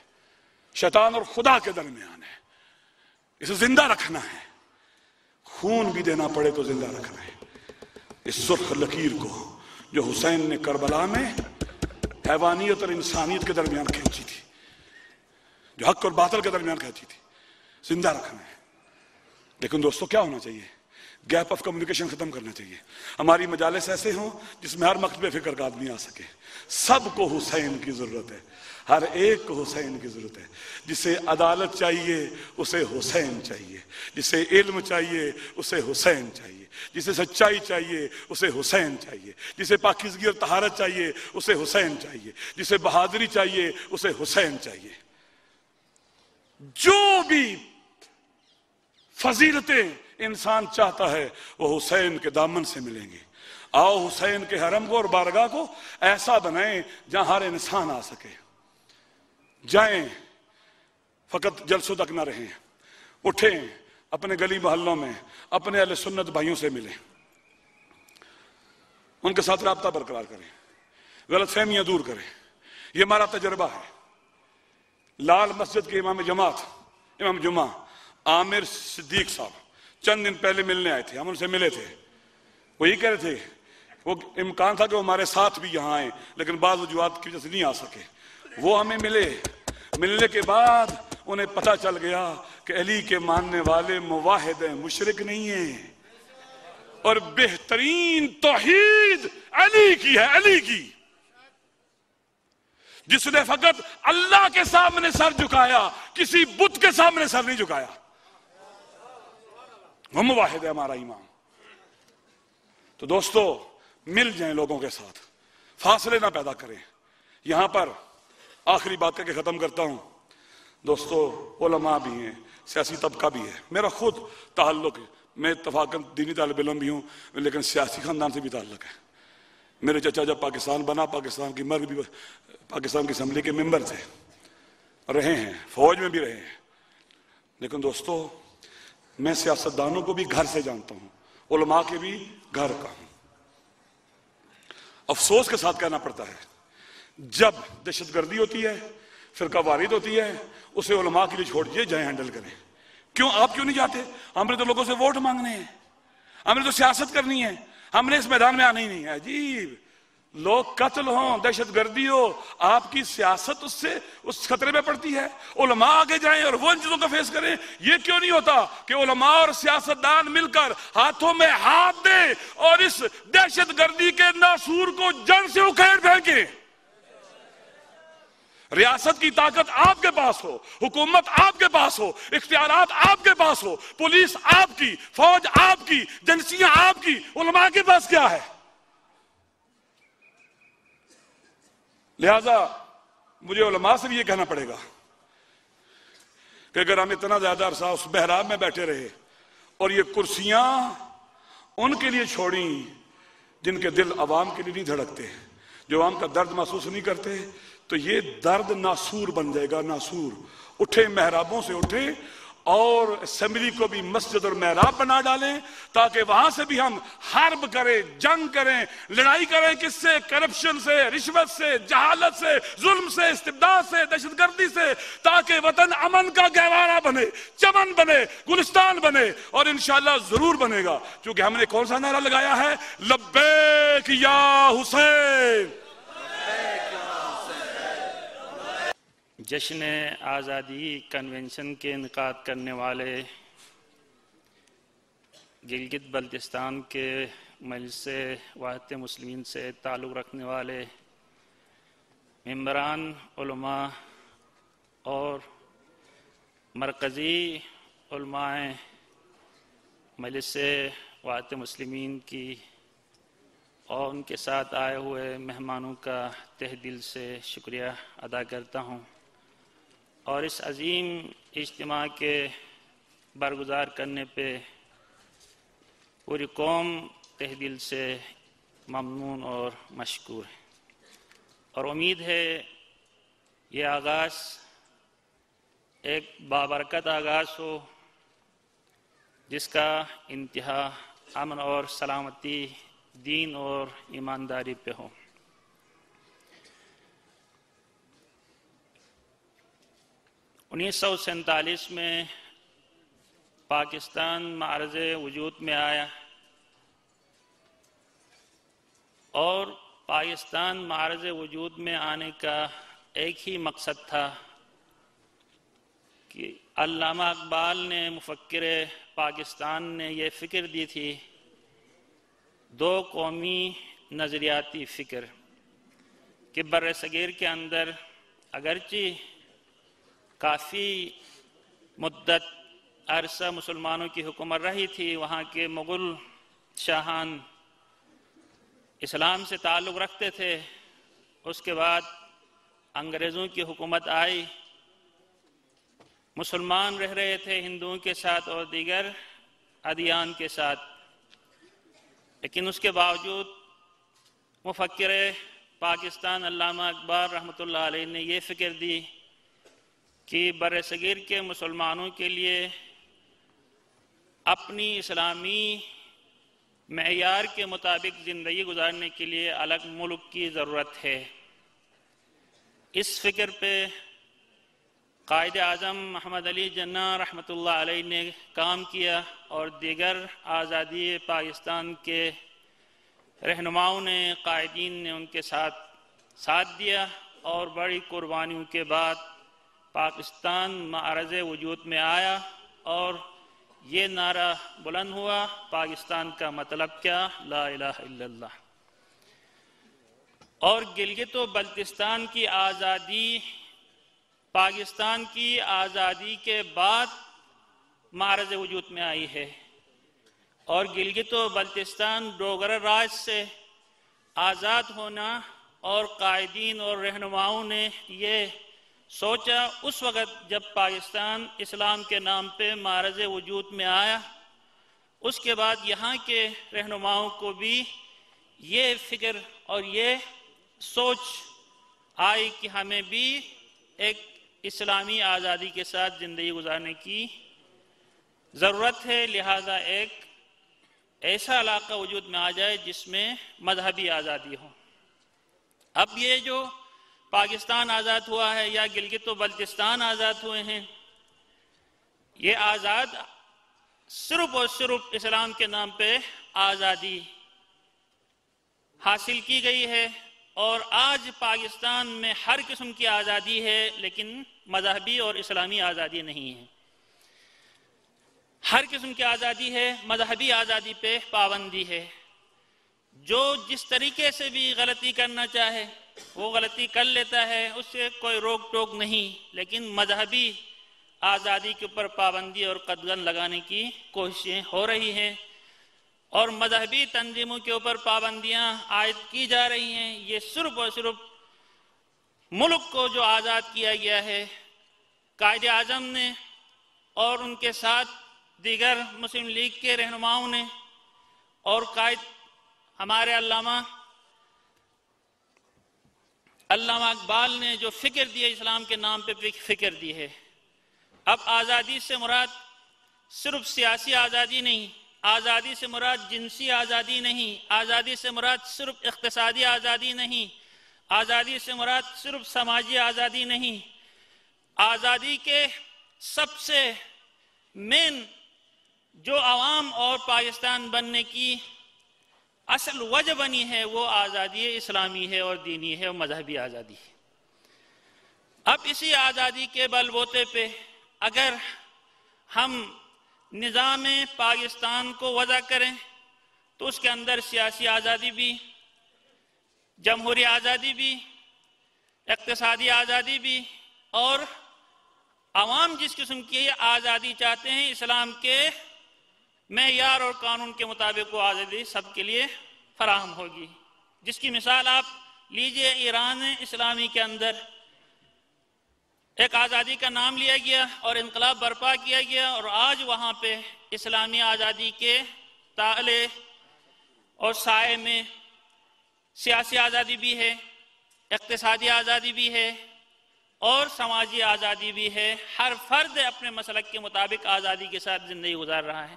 شیطان اور خدا کے درمیان ہے. اسے زندہ رکھنا ہے، خون بھی دینا پڑے تو زندہ رکھنا ہے. اس سرخ لکیر کو جو حسین نے کربلا میں حیوانیت اور انسانیت کے درمیان کھینچی تھی، جو حق اور باطل کے درمیان کھینچی تھی، زندہ رکھنا ہے. لیکن دوستو کیا ہونا چاہیے؟ گیپ آف کمیونیکیشن ختم کرنا چاہیے. ہماری مجالس ایسے ہوں جس میں ہر مکتب فکر کا آدمی آ سکے. سب کو حسین کی ضرورت ہے، ہر ایک کو حسین کی ضرورت ہے. جسے عدالت چاہیے اسے حسین چاہیے، جسے علم چاہیے اسے حسین چاہیے، جسے سچائی چاہیے اسے حسین چاہیے، جسے پاکیزگی اور طہارت چاہیے اسے حسین چاہیے، جسے بہادری چاہیے اسے حسین چاہیے. جو بھی فضیلتیں انسان چاہتا ہے وہ حسین کے دامن سے ملیں گے. آؤ حسین کے حرم کو اور بارگاہ کو ایسا بنائیں جہاں ہر انسان آ سکے، جائیں فقط جلسوں تک نہ رہیں، اٹھیں اپنے گلی محلوں میں اپنے اہل سنت بھائیوں سے ملیں، ان کے ساتھ رابطہ برقرار کریں، غلط فہمیاں دور کریں۔ یہ ہمارا تجربہ ہے۔ لال مسجد کے امام جماعت، امام جمعہ عامر صدیق صاحب چند دن پہلے ملنے آئے تھے، ہم ان سے ملے تھے، وہ یہ کہہ رہے تھے وہ امکان تھا کہ وہ ہمارے ساتھ بھی یہاں آئیں لیکن بعض وجوہات کی وجہ سے نہیں آ سکے۔ وہ ہمیں ملنے کے بعد انہیں پتہ چل گیا کہ علی کے ماننے والے موحد ہیں، مشرک نہیں ہیں، اور بہترین توحید علی کی ہے، علی کی، جس نے فقط اللہ کے سامنے سر جھکایا، کسی بت کے سامنے سر نہیں جھکایا۔ وہ موحد ہے ہمارا امام۔ تو دوستو مل جائیں لوگوں کے ساتھ، فاصلے نہ پیدا کریں۔ یہاں پر آخری بات کر کے ختم کرتا ہوں۔ دوستو علماء بھی ہیں، سیاسی طبقہ بھی ہے، میرا خود تعلق ہے، میں اتفاقاً دینی طالب علم بھی ہوں لیکن سیاسی خاندان سے بھی تعلق ہے۔ میرے چچا جب پاکستان بنا، پاکستان کی مرگ بھی پاکستان کی اسمبلی کے ممبر تھے، رہے ہیں، فوج میں بھی رہے ہیں۔ لیکن دوستو میں سیاستدانوں کو بھی گھر سے جانتا ہوں، علماء کے بھی گھر کا ہوں۔ افسوس کے ساتھ کہنا پڑتا ہے جب دہشت گردی ہوتی ہے، فرقہ وارید ہوتی ہے، اسے علماء کے لیے چھوڑ دیجئے، جائیں ہینڈل کریں۔ کیوں آپ کیوں نہیں جاتے؟ ہم نے تو لوگوں سے ووٹ مانگنے ہیں، ہم نے تو سیاست کرنی ہے، ہم نے اس میدان میں آنا ہی نہیں ہے۔ عجیب، لوگ قتل ہوں، دہشت گردی ہو، آپ کی سیاست اس خطرے میں پڑتی ہے۔ علماء آگے جائیں اور وہ ان چیزوں کو فیس کریں۔ یہ کیوں نہیں ہوتا کہ علماء اور سیاستدان مل کر ہاتھوں میں ہاتھ دیں اور اس دہشت گردی کے ناسور کو جڑ سے اکھیڑ پھینکیں؟ ریاست کی طاقت آپ کے پاس ہو، حکومت آپ کے پاس ہو، اختیارات آپ کے پاس ہو، پولیس آپ کی، فوج آپ کی، ایجنسیاں آپ کی، علماء کے پاس کیا ہے؟ لہذا مجھے علماء سے بھی یہ کہنا پڑے گا کہ اگر ہم اتنا زیادہ عرصہ اس محراب میں بیٹھے رہے اور یہ کرسیاں ان کے لیے چھوڑیں جن کے دل عوام کے لیے نہیں دھڑکتے، جو عوام کا درد محسوس نہیں کرتے، تو یہ درد ناسور بن جائے گا، ناسور۔ اٹھیں، محرابوں سے اٹھیں اور اسمبلی کو بھی مسجد اور محراب بنا ڈالیں تاکہ وہاں سے بھی ہم حرب کریں، جنگ کریں، لڑائی کریں۔ کس سے؟ کرپشن سے، رشوت سے، جہالت سے، ظلم سے، استبداد سے، دہشت گردی سے، تاکہ وطن امن کا گہوارہ بنے، چمن بنے، گلستان بنے، اور انشاءاللہ ضرور بنے گا، کیونکہ ہم نے کون سا نعرہ لگایا ہے؟ لبیک یا حسین۔ جشن آزادی کنونشن کے انعقاد کرنے والے گلگت بلتستان کے مجلس وحدت مسلمین سے تعلق رکھنے والے ممبران، علماء اور مرکزی علماء مجلس وحدت مسلمین کی اور ان کے ساتھ آئے ہوئے مہمانوں کا تہ دل سے شکریہ ادا کرتا ہوں، اور اس عظیم اجتماع کے برگزار کرنے پہ پوری قوم تہ دل سے ممنون اور مشکور ہے، اور امید ہے یہ آغاز ایک بابرکت آغاز ہو جس کا انتہا امن اور سلامتی، دین اور ایمانداری پہ ہو۔ 1947 میں پاکستان معرض وجود میں آیا، اور پاکستان معرض وجود میں آنے کا ایک ہی مقصد تھا کہ علامہ اقبال نے، مفکر پاکستان نے یہ فکر دی تھی، دو قومی نظریاتی فکر، کہ بر صغیر کے اندر اگرچہ کافی مدت عرصہ مسلمانوں کی حکومت رہی تھی، وہاں کے مغل شاہان اسلام سے تعلق رکھتے تھے، اس کے بعد انگریزوں کی حکومت آئی، مسلمان رہ رہے تھے ہندوؤں کے ساتھ اور دیگر ادیان کے ساتھ، لیکن اس کے باوجود مفکر پاکستان علامہ اقبال رحمۃ اللہ علیہ نے یہ فکر دی کہ بر صغیر کے مسلمانوں کے لیے اپنی اسلامی معیار کے مطابق زندگی گزارنے کے لیے الگ ملک کی ضرورت ہے۔ اس فکر پہ قائد اعظم محمد علی جناح رحمۃ اللہ علیہ نے کام کیا اور دیگر آزادی پاکستان کے رہنماؤں نے، قائدین نے ان کے ساتھ دیا، اور بڑی قربانیوں کے بعد پاکستان معرض وجود میں آیا اور یہ نعرہ بلند ہوا، پاکستان کا مطلب کیا؟ لا الہ الا اللہ۔ اور گلگت و بلتستان کی آزادی پاکستان کی آزادی کے بعد معرض وجود میں آئی ہے، اور گلگت و بلتستان ڈوگرہ راج سے آزاد ہونا، اور قائدین اور رہنماؤں نے یہ سوچا اس وقت جب پاکستان اسلام کے نام پہ معرض وجود میں آیا، اس کے بعد یہاں کے رہنماؤں کو بھی یہ فکر اور یہ سوچ آئی کہ ہمیں بھی ایک اسلامی آزادی کے ساتھ زندگی گزارنے کی ضرورت ہے، لہذا ایک ایسا علاقہ وجود میں آ جائے جس میں مذہبی آزادی ہو۔ اب یہ جو پاکستان آزاد ہوا ہے یا گلگت و بلتستان آزاد ہوئے ہیں، یہ آزاد صرف اور صرف اسلام کے نام پہ آزادی حاصل کی گئی ہے، اور آج پاکستان میں ہر قسم کی آزادی ہے لیکن مذہبی اور اسلامی آزادی نہیں ہے۔ ہر قسم کی آزادی ہے، مذہبی آزادی پہ پابندی ہے۔ جو جس طریقے سے بھی غلطی کرنا چاہے وہ غلطی کر لیتا ہے، اس سے کوئی روک ٹوک نہیں، لیکن مذہبی آزادی کے اوپر پابندی اور قدغن لگانے کی کوششیں ہو رہی ہیں، اور مذہبی تنظیموں کے اوپر پابندیاں عائد کی جا رہی ہیں۔ یہ صرف اور صرف ملک کو جو آزاد کیا گیا ہے، قائد اعظم نے اور ان کے ساتھ دیگر مسلم لیگ کے رہنماؤں نے اور قائد ہمارے علامہ اقبال نے جو فکر دی ہے، اسلام کے نام پہ فکر دی ہے۔ اب آزادی سے مراد صرف سیاسی آزادی نہیں، آزادی سے مراد جنسی آزادی نہیں، آزادی سے مراد صرف اقتصادی آزادی نہیں، آزادی سے مراد صرف سماجی آزادی نہیں، آزادی کے سب سے مین جو عوام اور پاکستان بننے کی اصل وجہ بنی ہے وہ آزادی اسلامی ہے اور دینی ہے اور مذہبی آزادی ہے۔ اب اسی آزادی کے بل بوتے پہ اگر ہم نظام پاکستان کو وضع کریں تو اس کے اندر سیاسی آزادی بھی، جمہوری آزادی بھی، اقتصادی آزادی بھی، اور عوام جس قسم کی آزادی چاہتے ہیں اسلام کے معیار اور قانون کے مطابق وہ آزادی سب کے لیے فراہم ہوگی۔ جس کی مثال آپ لیجئے، ایران اسلامی کے اندر ایک آزادی کا نام لیا گیا اور انقلاب برپا کیا گیا، اور آج وہاں پہ اسلامی آزادی کے تالے اور سائے میں سیاسی آزادی بھی ہے، اقتصادی آزادی بھی ہے اور سماجی آزادی بھی ہے۔ ہر فرد اپنے مسلک کے مطابق آزادی کے ساتھ زندگی گزار رہا ہے۔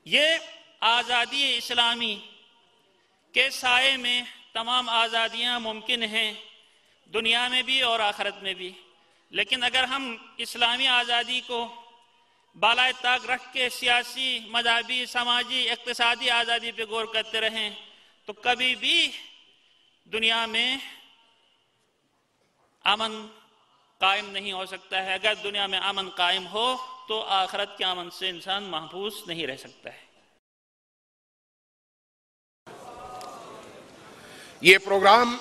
یہ آزادی اسلامی کے سائے میں تمام آزادیاں ممکن ہیں، دنیا میں بھی اور آخرت میں بھی، لیکن اگر ہم اسلامی آزادی کو بالائے طاق رکھ کے سیاسی، مذہبی، سماجی، اقتصادی آزادی پہ غور کرتے رہیں تو کبھی بھی دنیا میں امن قائم نہیں ہو سکتا ہے۔ اگر دنیا میں امن قائم ہو تو آخرت کے امن سے انسان محفوظ نہیں رہ سکتا ہے۔ یہ پروگرام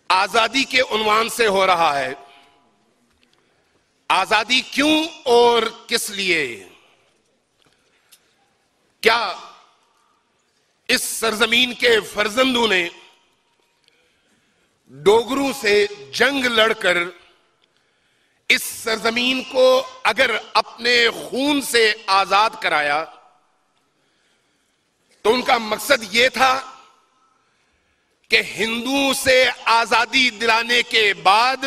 آزادی کے عنوان سے ہو رہا ہے۔ آزادی کیوں اور کس لیے؟ کیا اس سرزمین کے فرزندوں نے ڈوگروں سے جنگ لڑ کر اس سرزمین کو اگر اپنے خون سے آزاد کرایا تو ان کا مقصد یہ تھا کہ ہندوؤں سے آزادی دلانے کے بعد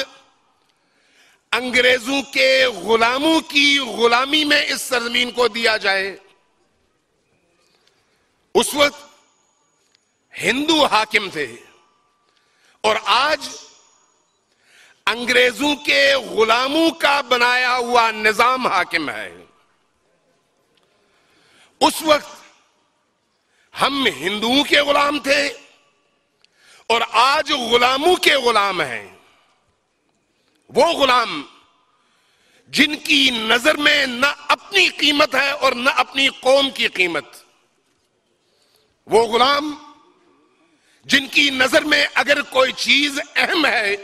انگریزوں کے غلاموں کی غلامی میں اس سرزمین کو دیا جائے، اس وقت ہندو حاکم تھے، اور آج انگریزوں کے غلاموں کا بنایا ہوا نظام حاکم ہے۔ اس وقت ہم ہندوؤں کے غلام تھے اور آج غلاموں کے غلام ہیں۔ وہ غلام جن کی نظر میں نہ اپنی قیمت ہے اور نہ اپنی قوم کی قیمت، وہ غلام جن کی نظر میں اگر کوئی چیز اہم ہے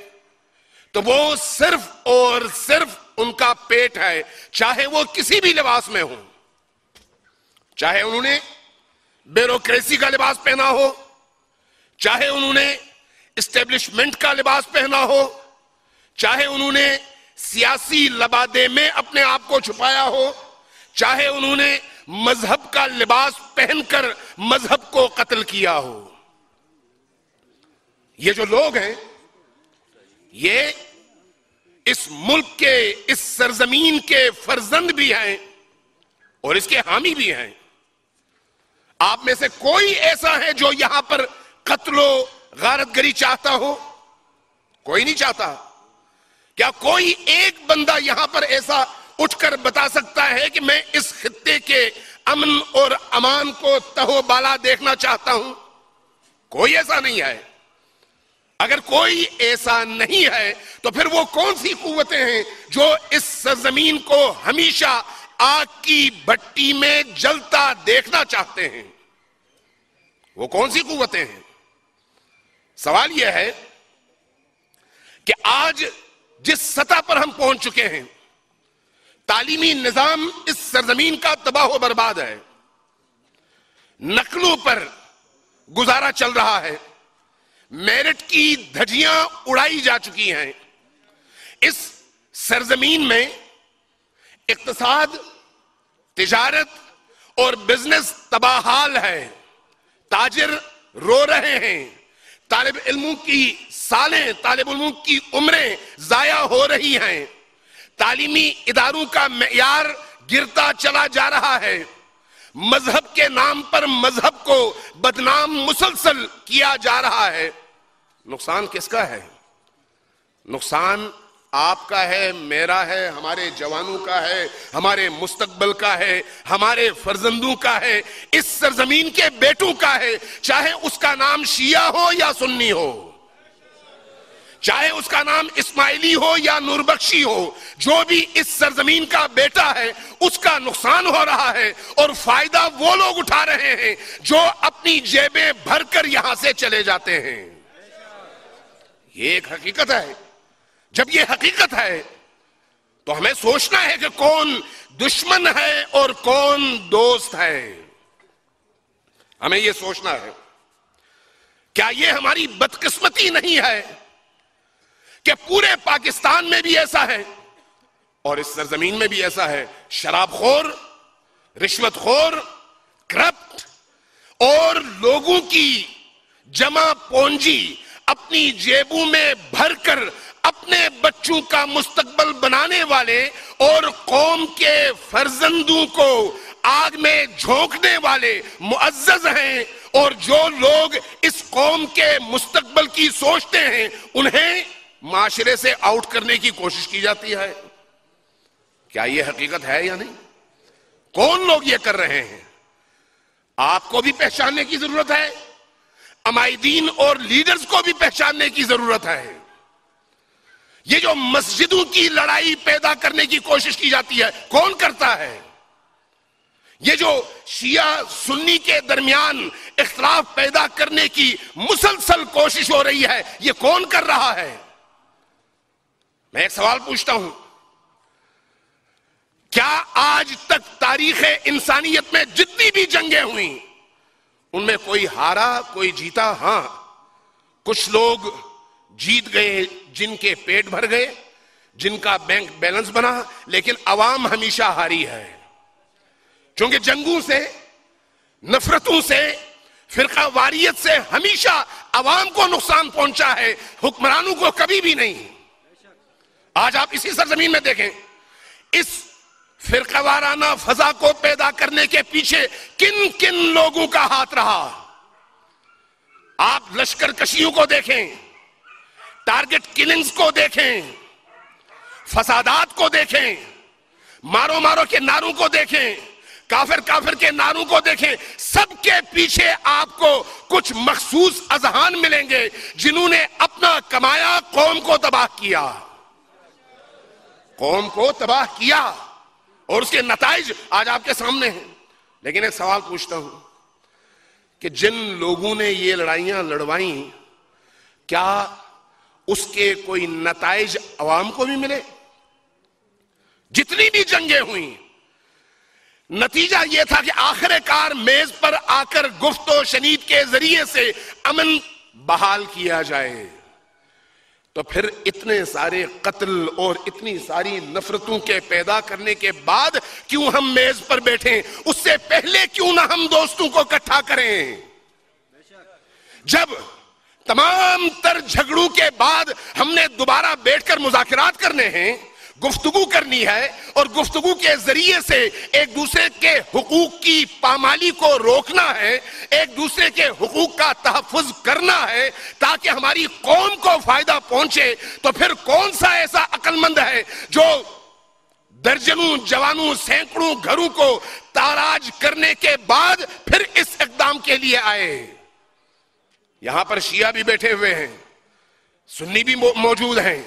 تو وہ صرف اور صرف ان کا پیٹ ہے، چاہے وہ کسی بھی لباس میں ہوں، چاہے انہوں نے بیوروکریسی کا لباس پہنا ہو، چاہے انہوں نے اسٹیبلشمنٹ کا لباس پہنا ہو، چاہے انہوں نے سیاسی لبادے میں اپنے آپ کو چھپایا ہو، چاہے انہوں نے مذہب کا لباس پہن کر مذہب کو قتل کیا ہو۔ یہ جو لوگ ہیں یہ اس ملک کے، اس سرزمین کے فرزند بھی ہیں اور اس کے حامی بھی ہیں۔ آپ میں سے کوئی ایسا ہے جو یہاں پر قتل و غارت گری چاہتا ہو؟ کوئی نہیں چاہتا۔ کیا کوئی ایک بندہ یہاں پر ایسا اٹھ کر بتا سکتا ہے کہ میں اس خطے کے امن اور امان کو تہو بالا دیکھنا چاہتا ہوں؟ کوئی ایسا نہیں ہے۔ اگر کوئی ایسا نہیں ہے تو پھر وہ کون سی قوتیں ہیں جو اس سرزمین کو ہمیشہ آگ کی بھٹی میں جلتا دیکھنا چاہتے ہیں؟ وہ کون سی قوتیں ہیں؟ سوال یہ ہے کہ آج جس سطح پر ہم پہنچ چکے ہیں، تعلیمی نظام اس سرزمین کا تباہ و برباد ہے، نقلوں پر گزارا چل رہا ہے، میرٹ کی دھجیاں اڑائی جا چکی ہیں، اس سرزمین میں اقتصاد، تجارت اور بزنس تباہال ہے، تاجر رو رہے ہیں، طالب علموں کی سالیں، طالب علموں کی عمریں ضائع ہو رہی ہیں، تعلیمی اداروں کا معیار گرتا چلا جا رہا ہے، مذہب کے نام پر مذہب کو بدنام مسلسل کیا جا رہا ہے۔ نقصان کس کا ہے؟ نقصان آپ کا ہے، میرا ہے، ہمارے جوانوں کا ہے، ہمارے مستقبل کا ہے، ہمارے فرزندوں کا ہے، اس سرزمین کے بیٹوں کا ہے، چاہے اس کا نام شیعہ ہو یا سنی ہو، چاہے اس کا نام اسماعیلی ہو یا نوربخشی ہو، جو بھی اس سرزمین کا بیٹا ہے اس کا نقصان ہو رہا ہے، اور فائدہ وہ لوگ اٹھا رہے ہیں جو اپنی جیبیں بھر کر یہاں سے چلے جاتے ہیں۔ یہ ایک حقیقت ہے۔ جب یہ حقیقت ہے تو ہمیں سوچنا ہے کہ کون دشمن ہے اور کون دوست ہے۔ ہمیں یہ سوچنا ہے، کیا یہ ہماری بدقسمتی نہیں ہے کہ پورے پاکستان میں بھی ایسا ہے اور اس سرزمین میں بھی ایسا ہے، شراب خور، رشوت خور، کرپٹ اور لوگوں کی جمع پونجی اپنی جیبوں میں بھر کر اپنے بچوں کا مستقبل بنانے والے اور قوم کے فرزندوں کو آگ میں جھونکنے والے معزز ہیں، اور جو لوگ اس قوم کے مستقبل کی سوچتے ہیں انہیں معاشرے سے آؤٹ کرنے کی کوشش کی جاتی ہے۔ کیا یہ حقیقت ہے یا نہیں؟ کون لوگ یہ کر رہے ہیں؟ آپ کو بھی پہچاننے کی ضرورت ہے، عمائدین اور لیڈرز کو بھی پہچاننے کی ضرورت ہے۔ یہ جو مسجدوں کی لڑائی پیدا کرنے کی کوشش کی جاتی ہے، کون کرتا ہے؟ یہ جو شیعہ سنی کے درمیان اختلاف پیدا کرنے کی مسلسل کوشش ہو رہی ہے، یہ کون کر رہا ہے؟ میں ایک سوال پوچھتا ہوں، کیا آج تک تاریخ انسانیت میں جتنی بھی جنگیں ہوئیں ان میں کوئی ہارا، کوئی جیتا؟ ہاں، کچھ لوگ جیت گئے جن کے پیٹ بھر گئے، جن کا بینک بیلنس بنا، لیکن عوام ہمیشہ ہاری ہے، کیونکہ جنگوں سے، نفرتوں سے، فرقہ واریت سے ہمیشہ عوام کو نقصان پہنچا ہے، حکمرانوں کو کبھی بھی نہیں۔ آج آپ اسی سرزمین میں دیکھیں اس فرقہ وارانہ فضا کو پیدا کرنے کے پیچھے کن کن لوگوں کا ہاتھ رہا. آپ لشکر کشیوں کو دیکھیں, ٹارگٹ کلنگز کو دیکھیں, فسادات کو دیکھیں, مارو مارو کے نعروں کو دیکھیں, کافر کافر کے نعروں کو دیکھیں. سب کے پیچھے آپ کو کچھ مخصوص اذہان ملیں گے جنہوں نے اپنا کمایا قوم کو تباہ کیا, قوم کو تباہ کیا, اور اس کے نتائج آج آپ کے سامنے ہیں. لیکن ایک سوال پوچھتا ہوں کہ جن لوگوں نے یہ لڑائیاں لڑوائیں, کیا اس کے کوئی نتائج عوام کو بھی ملے؟ جتنی بھی جنگیں ہوئیں نتیجہ یہ تھا کہ آخر کار میز پر آ کر گفت و شنید کے ذریعے سے امن بحال کیا جائے. تو پھر اتنے سارے قتل اور اتنی ساری نفرتوں کے پیدا کرنے کے بعد کیوں ہم میز پر بیٹھیں؟ اس سے پہلے کیوں نہ ہم دوستوں کو اکٹھا کریں؟ جب تمام تر جھگڑوں کے بعد ہم نے دوبارہ بیٹھ کر مذاکرات کرنے ہیں, گفتگو کرنی ہے, اور گفتگو کے ذریعے سے ایک دوسرے کے حقوق کی پامالی کو روکنا ہے, ایک دوسرے کے حقوق کا تحفظ کرنا ہے تاکہ ہماری قوم کو فائدہ پہنچے, تو پھر کون سا ایسا عقل مند ہے جو درجنوں جوانوں سینکڑوں گھروں کو تاراج کرنے کے بعد پھر اس اقدام کے لیے آئے؟ یہاں پر شیعہ بھی بیٹھے ہوئے ہیں, سنی بھی موجود ہیں,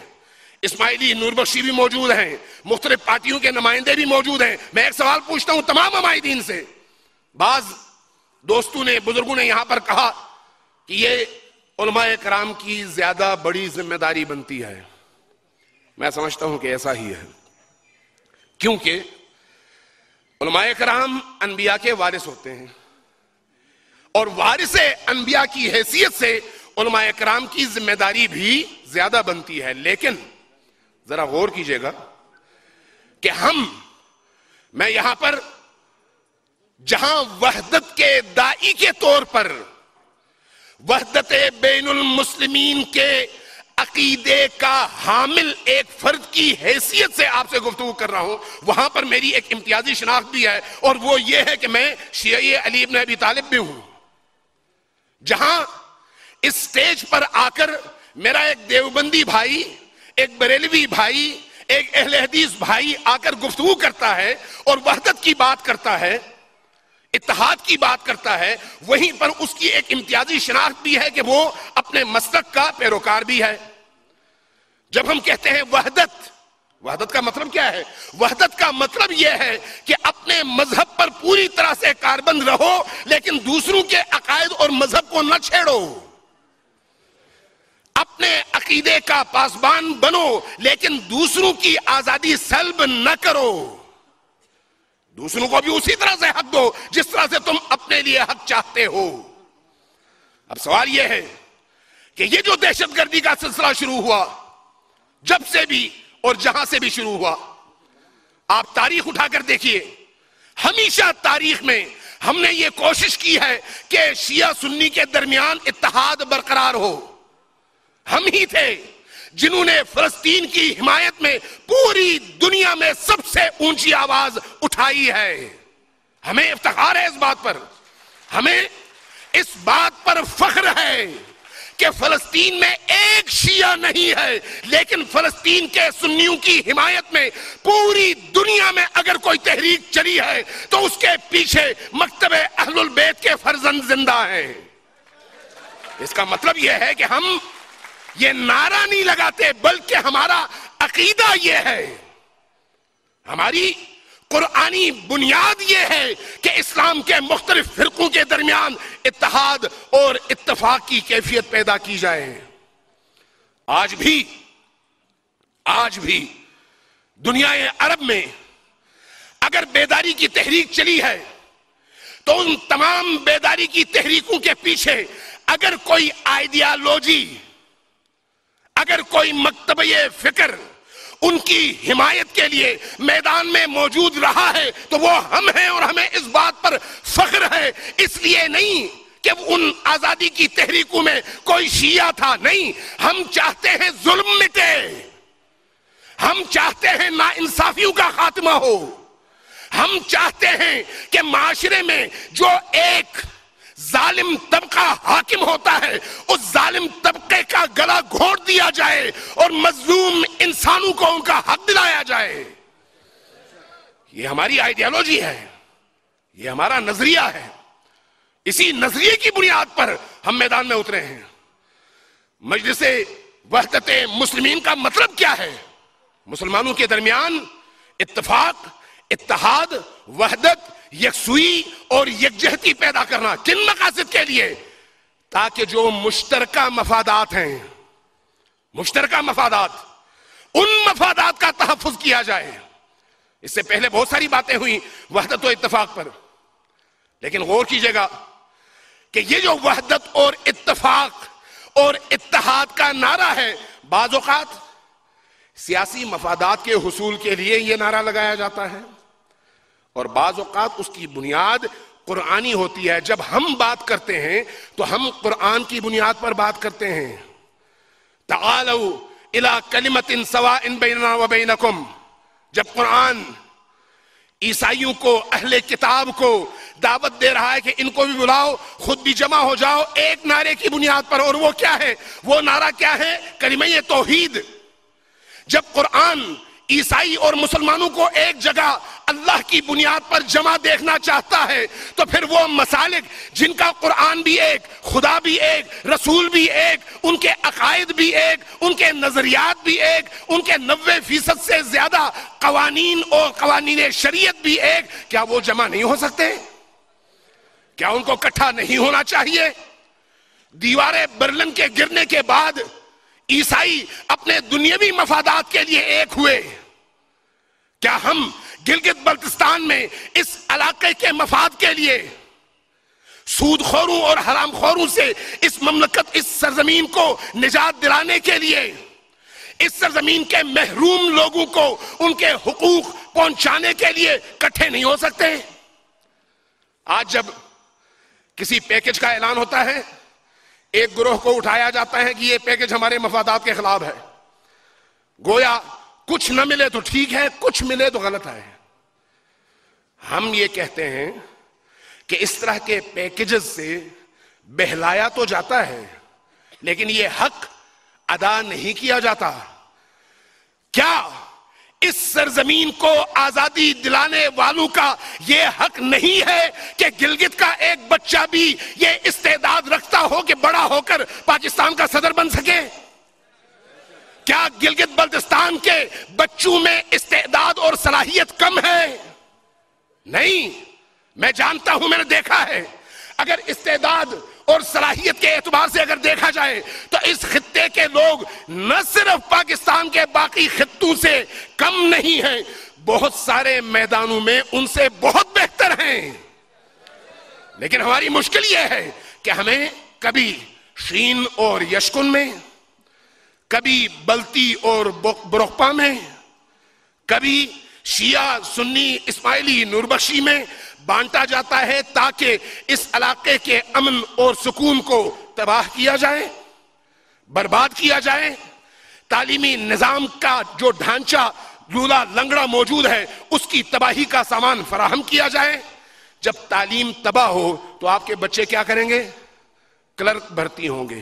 اسماعیلی نور بخشی بھی موجود ہیں, مختلف پارٹیوں کے نمائندے بھی موجود ہیں. میں ایک سوال پوچھتا ہوں تمام عمائدین سے. بعض دوستوں نے, بزرگوں نے یہاں پر کہا کہ یہ علماء کرام کی زیادہ بڑی ذمہ داری بنتی ہے. میں سمجھتا ہوں کہ ایسا ہی ہے, کیونکہ علماء کرام انبیاء کے وارث ہوتے ہیں, اور وارث انبیاء کی حیثیت سے علماء کرام کی ذمہ داری بھی زیادہ بنتی ہے. لیکن ذرا غور کیجئے گا کہ میں یہاں پر جہاں وحدت کے داعی کے طور پر وحدت بین المسلمین کے عقیدے کا حامل ایک فرد کی حیثیت سے آپ سے گفتگو کر رہا ہوں, وہاں پر میری ایک امتیازی شناخت بھی ہے, اور وہ یہ ہے کہ میں شیعی علی ابن ابی طالب بھی ہوں. جہاں اس سٹیج پر آ کر میرا ایک دیوبندی بھائی, ایک بریلوی بھائی, ایک اہل حدیث بھائی آ کر گفتگو کرتا ہے اور وحدت کی بات کرتا ہے, اتحاد کی بات کرتا ہے, وہیں پر اس کی ایک امتیازی شناخت بھی ہے کہ وہ اپنے مسلک کا پیروکار بھی ہے. جب ہم کہتے ہیں وحدت کا مطلب کیا ہے؟ وحدت کا مطلب یہ ہے کہ اپنے مذہب پر پوری طرح سے کاربند رہو, لیکن دوسروں کے عقائد اور مذہب کو نہ چھیڑو. اپنے عقیدے کا پاسبان بنو, لیکن دوسروں کی آزادی سلب نہ کرو. دوسروں کو بھی اسی طرح سے حق دو جس طرح سے تم اپنے لیے حق چاہتے ہو. اب سوال یہ ہے کہ یہ جو دہشت گردی کا سلسلہ شروع ہوا, جب سے بھی اور جہاں سے بھی شروع ہوا, آپ تاریخ اٹھا کر دیکھیے, ہمیشہ تاریخ میں ہم نے یہ کوشش کی ہے کہ شیعہ سنی کے درمیان اتحاد برقرار ہو. ہم ہی تھے جنہوں نے فلسطین کی حمایت میں پوری دنیا میں سب سے اونچی آواز اٹھائی ہے. ہمیں افتخار ہے اس بات پر, ہمیں اس بات پر فخر ہے کہ فلسطین میں ایک شیعہ نہیں ہے, لیکن فلسطین کے سنیوں کی حمایت میں پوری دنیا میں اگر کوئی تحریک چلی ہے تو اس کے پیچھے مکتب اہل البیت کے فرزند زندہ ہیں. اس کا مطلب یہ ہے کہ ہم یہ نعرہ نہیں لگاتے, بلکہ ہمارا عقیدہ یہ ہے, ہماری قرآنی بنیاد یہ ہے کہ اسلام کے مختلف فرقوں کے درمیان اتحاد اور اتفاق کی کیفیت پیدا کی جائے. آج بھی دنیا عرب میں اگر بیداری کی تحریک چلی ہے تو ان تمام بیداری کی تحریکوں کے پیچھے اگر کوئی آئیڈیالوجی, اگر کوئی مکتبہ فکر ان کی حمایت کے لیے میدان میں موجود رہا ہے تو وہ ہم ہیں, اور ہمیں اس بات پر فخر ہے. اس لیے نہیں کہ ان آزادی کی تحریکوں میں کوئی شیعہ تھا, نہیں, ہم چاہتے ہیں ظلم مٹے, ہم چاہتے ہیں ناانصافیوں کا خاتمہ ہو. ہم چاہتے ہیں کہ معاشرے میں جو ایک ظالم طبقہ حاکم ہوتا ہے اس ظالم طبقے کا گلا گھونٹ دیا جائے اور مظلوم انسانوں کو ان کا حق دلایا جائے. یہ ہماری آئیڈیالوجی ہے, یہ ہمارا نظریہ ہے. اسی نظریے کی بنیاد پر ہم میدان میں اترے ہیں. مجلس وحدت مسلمین کا مطلب کیا ہے؟ مسلمانوں کے درمیان اتفاق, اتحاد, وحدت, یکسوئی اور یکجہتی پیدا کرنا. کن مقاصد کے لیے؟ تاکہ جو مشترکہ مفادات ہیں, مشترکہ مفادات, ان مفادات کا تحفظ کیا جائے. اس سے پہلے بہت ساری باتیں ہوئی وحدت و اتفاق پر, لیکن غور کیجئے گا کہ یہ جو وحدت اور اتفاق اور اتحاد کا نعرہ ہے, بعض اوقات سیاسی مفادات کے حصول کے لیے یہ نعرہ لگایا جاتا ہے اور بعض اوقات اس کی بنیاد قرآنی ہوتی ہے. جب ہم بات کرتے ہیں تو ہم قرآن کی بنیاد پر بات کرتے ہیں. تعالوا الی کلمۃ سواء بیننا و بینکم. جب قرآن عیسائیوں کو, اہل کتاب کو دعوت دے رہا ہے کہ ان کو بھی بلاؤ, خود بھی جمع ہو جاؤ ایک نعرے کی بنیاد پر, اور وہ کیا ہے؟ وہ نعرہ کیا ہے؟ کلمہ توحید. جب قرآن عیسائی اور مسلمانوں کو ایک جگہ اللہ کی بنیاد پر جمع دیکھنا چاہتا ہے تو پھر وہ مسالک جن کا قرآن بھی ایک, خدا بھی ایک, رسول بھی ایک, ان کے عقائد بھی ایک, ان کے نظریات بھی ایک, ان کے 90% سے زیادہ قوانین اور قوانین شریعت بھی ایک, کیا وہ جمع نہیں ہو سکتے؟ کیا ان کو اکٹھا نہیں ہونا چاہیے؟ دیوار برلن کے گرنے کے بعد عیسائی اپنے دنیاوی مفادات کے لیے ایک ہوئے. کیا ہم گلگت بلتستان میں اس علاقے کے مفاد کے لیے سود خوروں اور حرام خوروں سے اس مملکت, اس سرزمین کو نجات دلانے کے لیے, اس سرزمین کے محروم لوگوں کو ان کے حقوق پہنچانے کے لیے اکٹھے نہیں ہو سکتے؟ آج جب کسی پیکج کا اعلان ہوتا ہے, ایک گروہ کو اٹھایا جاتا ہے کہ یہ پیکج ہمارے مفادات کے خلاف ہے. گویا کچھ نہ ملے تو ٹھیک ہے, کچھ ملے تو غلط ہے. ہم یہ کہتے ہیں کہ اس طرح کے پیکجز سے بہلایا تو جاتا ہے لیکن یہ حق ادا نہیں کیا جاتا. کیا اس سرزمین کو آزادی دلانے والوں کا یہ حق نہیں ہے کہ گلگت کا ایک بچہ بھی یہ استعداد رکھتا ہو کہ بڑا ہو کر پاکستان کا صدر بن سکے؟ کیا گلگت بلتستان کے بچوں میں استعداد اور صلاحیت کم ہے؟ نہیں. میں جانتا ہوں, میں نے دیکھا ہے. اگر استعداد اور صلاحیت کے اعتبار سے اگر دیکھا جائے تو اس خطے کے لوگ نہ صرف پاکستان کے باقی خطوں سے کم نہیں ہیں, بہت سارے میدانوں میں ان سے بہت بہتر ہیں. لیکن ہماری مشکل یہ ہے کہ ہمیں کبھی شین اور یشکن میں, کبھی بلتی اور برقپا میں, کبھی شیعہ سنی اسماعیلی نوربخشی میں بانٹا جاتا ہے تاکہ اس علاقے کے امن اور سکون کو تباہ کیا جائے, برباد کیا جائے. تعلیمی نظام کا جو ڈھانچہ لولا لنگڑا موجود ہے اس کی تباہی کا سامان فراہم کیا جائے. جب تعلیم تباہ ہو تو آپ کے بچے کیا کریں گے؟ کلرک بھرتی ہوں گے,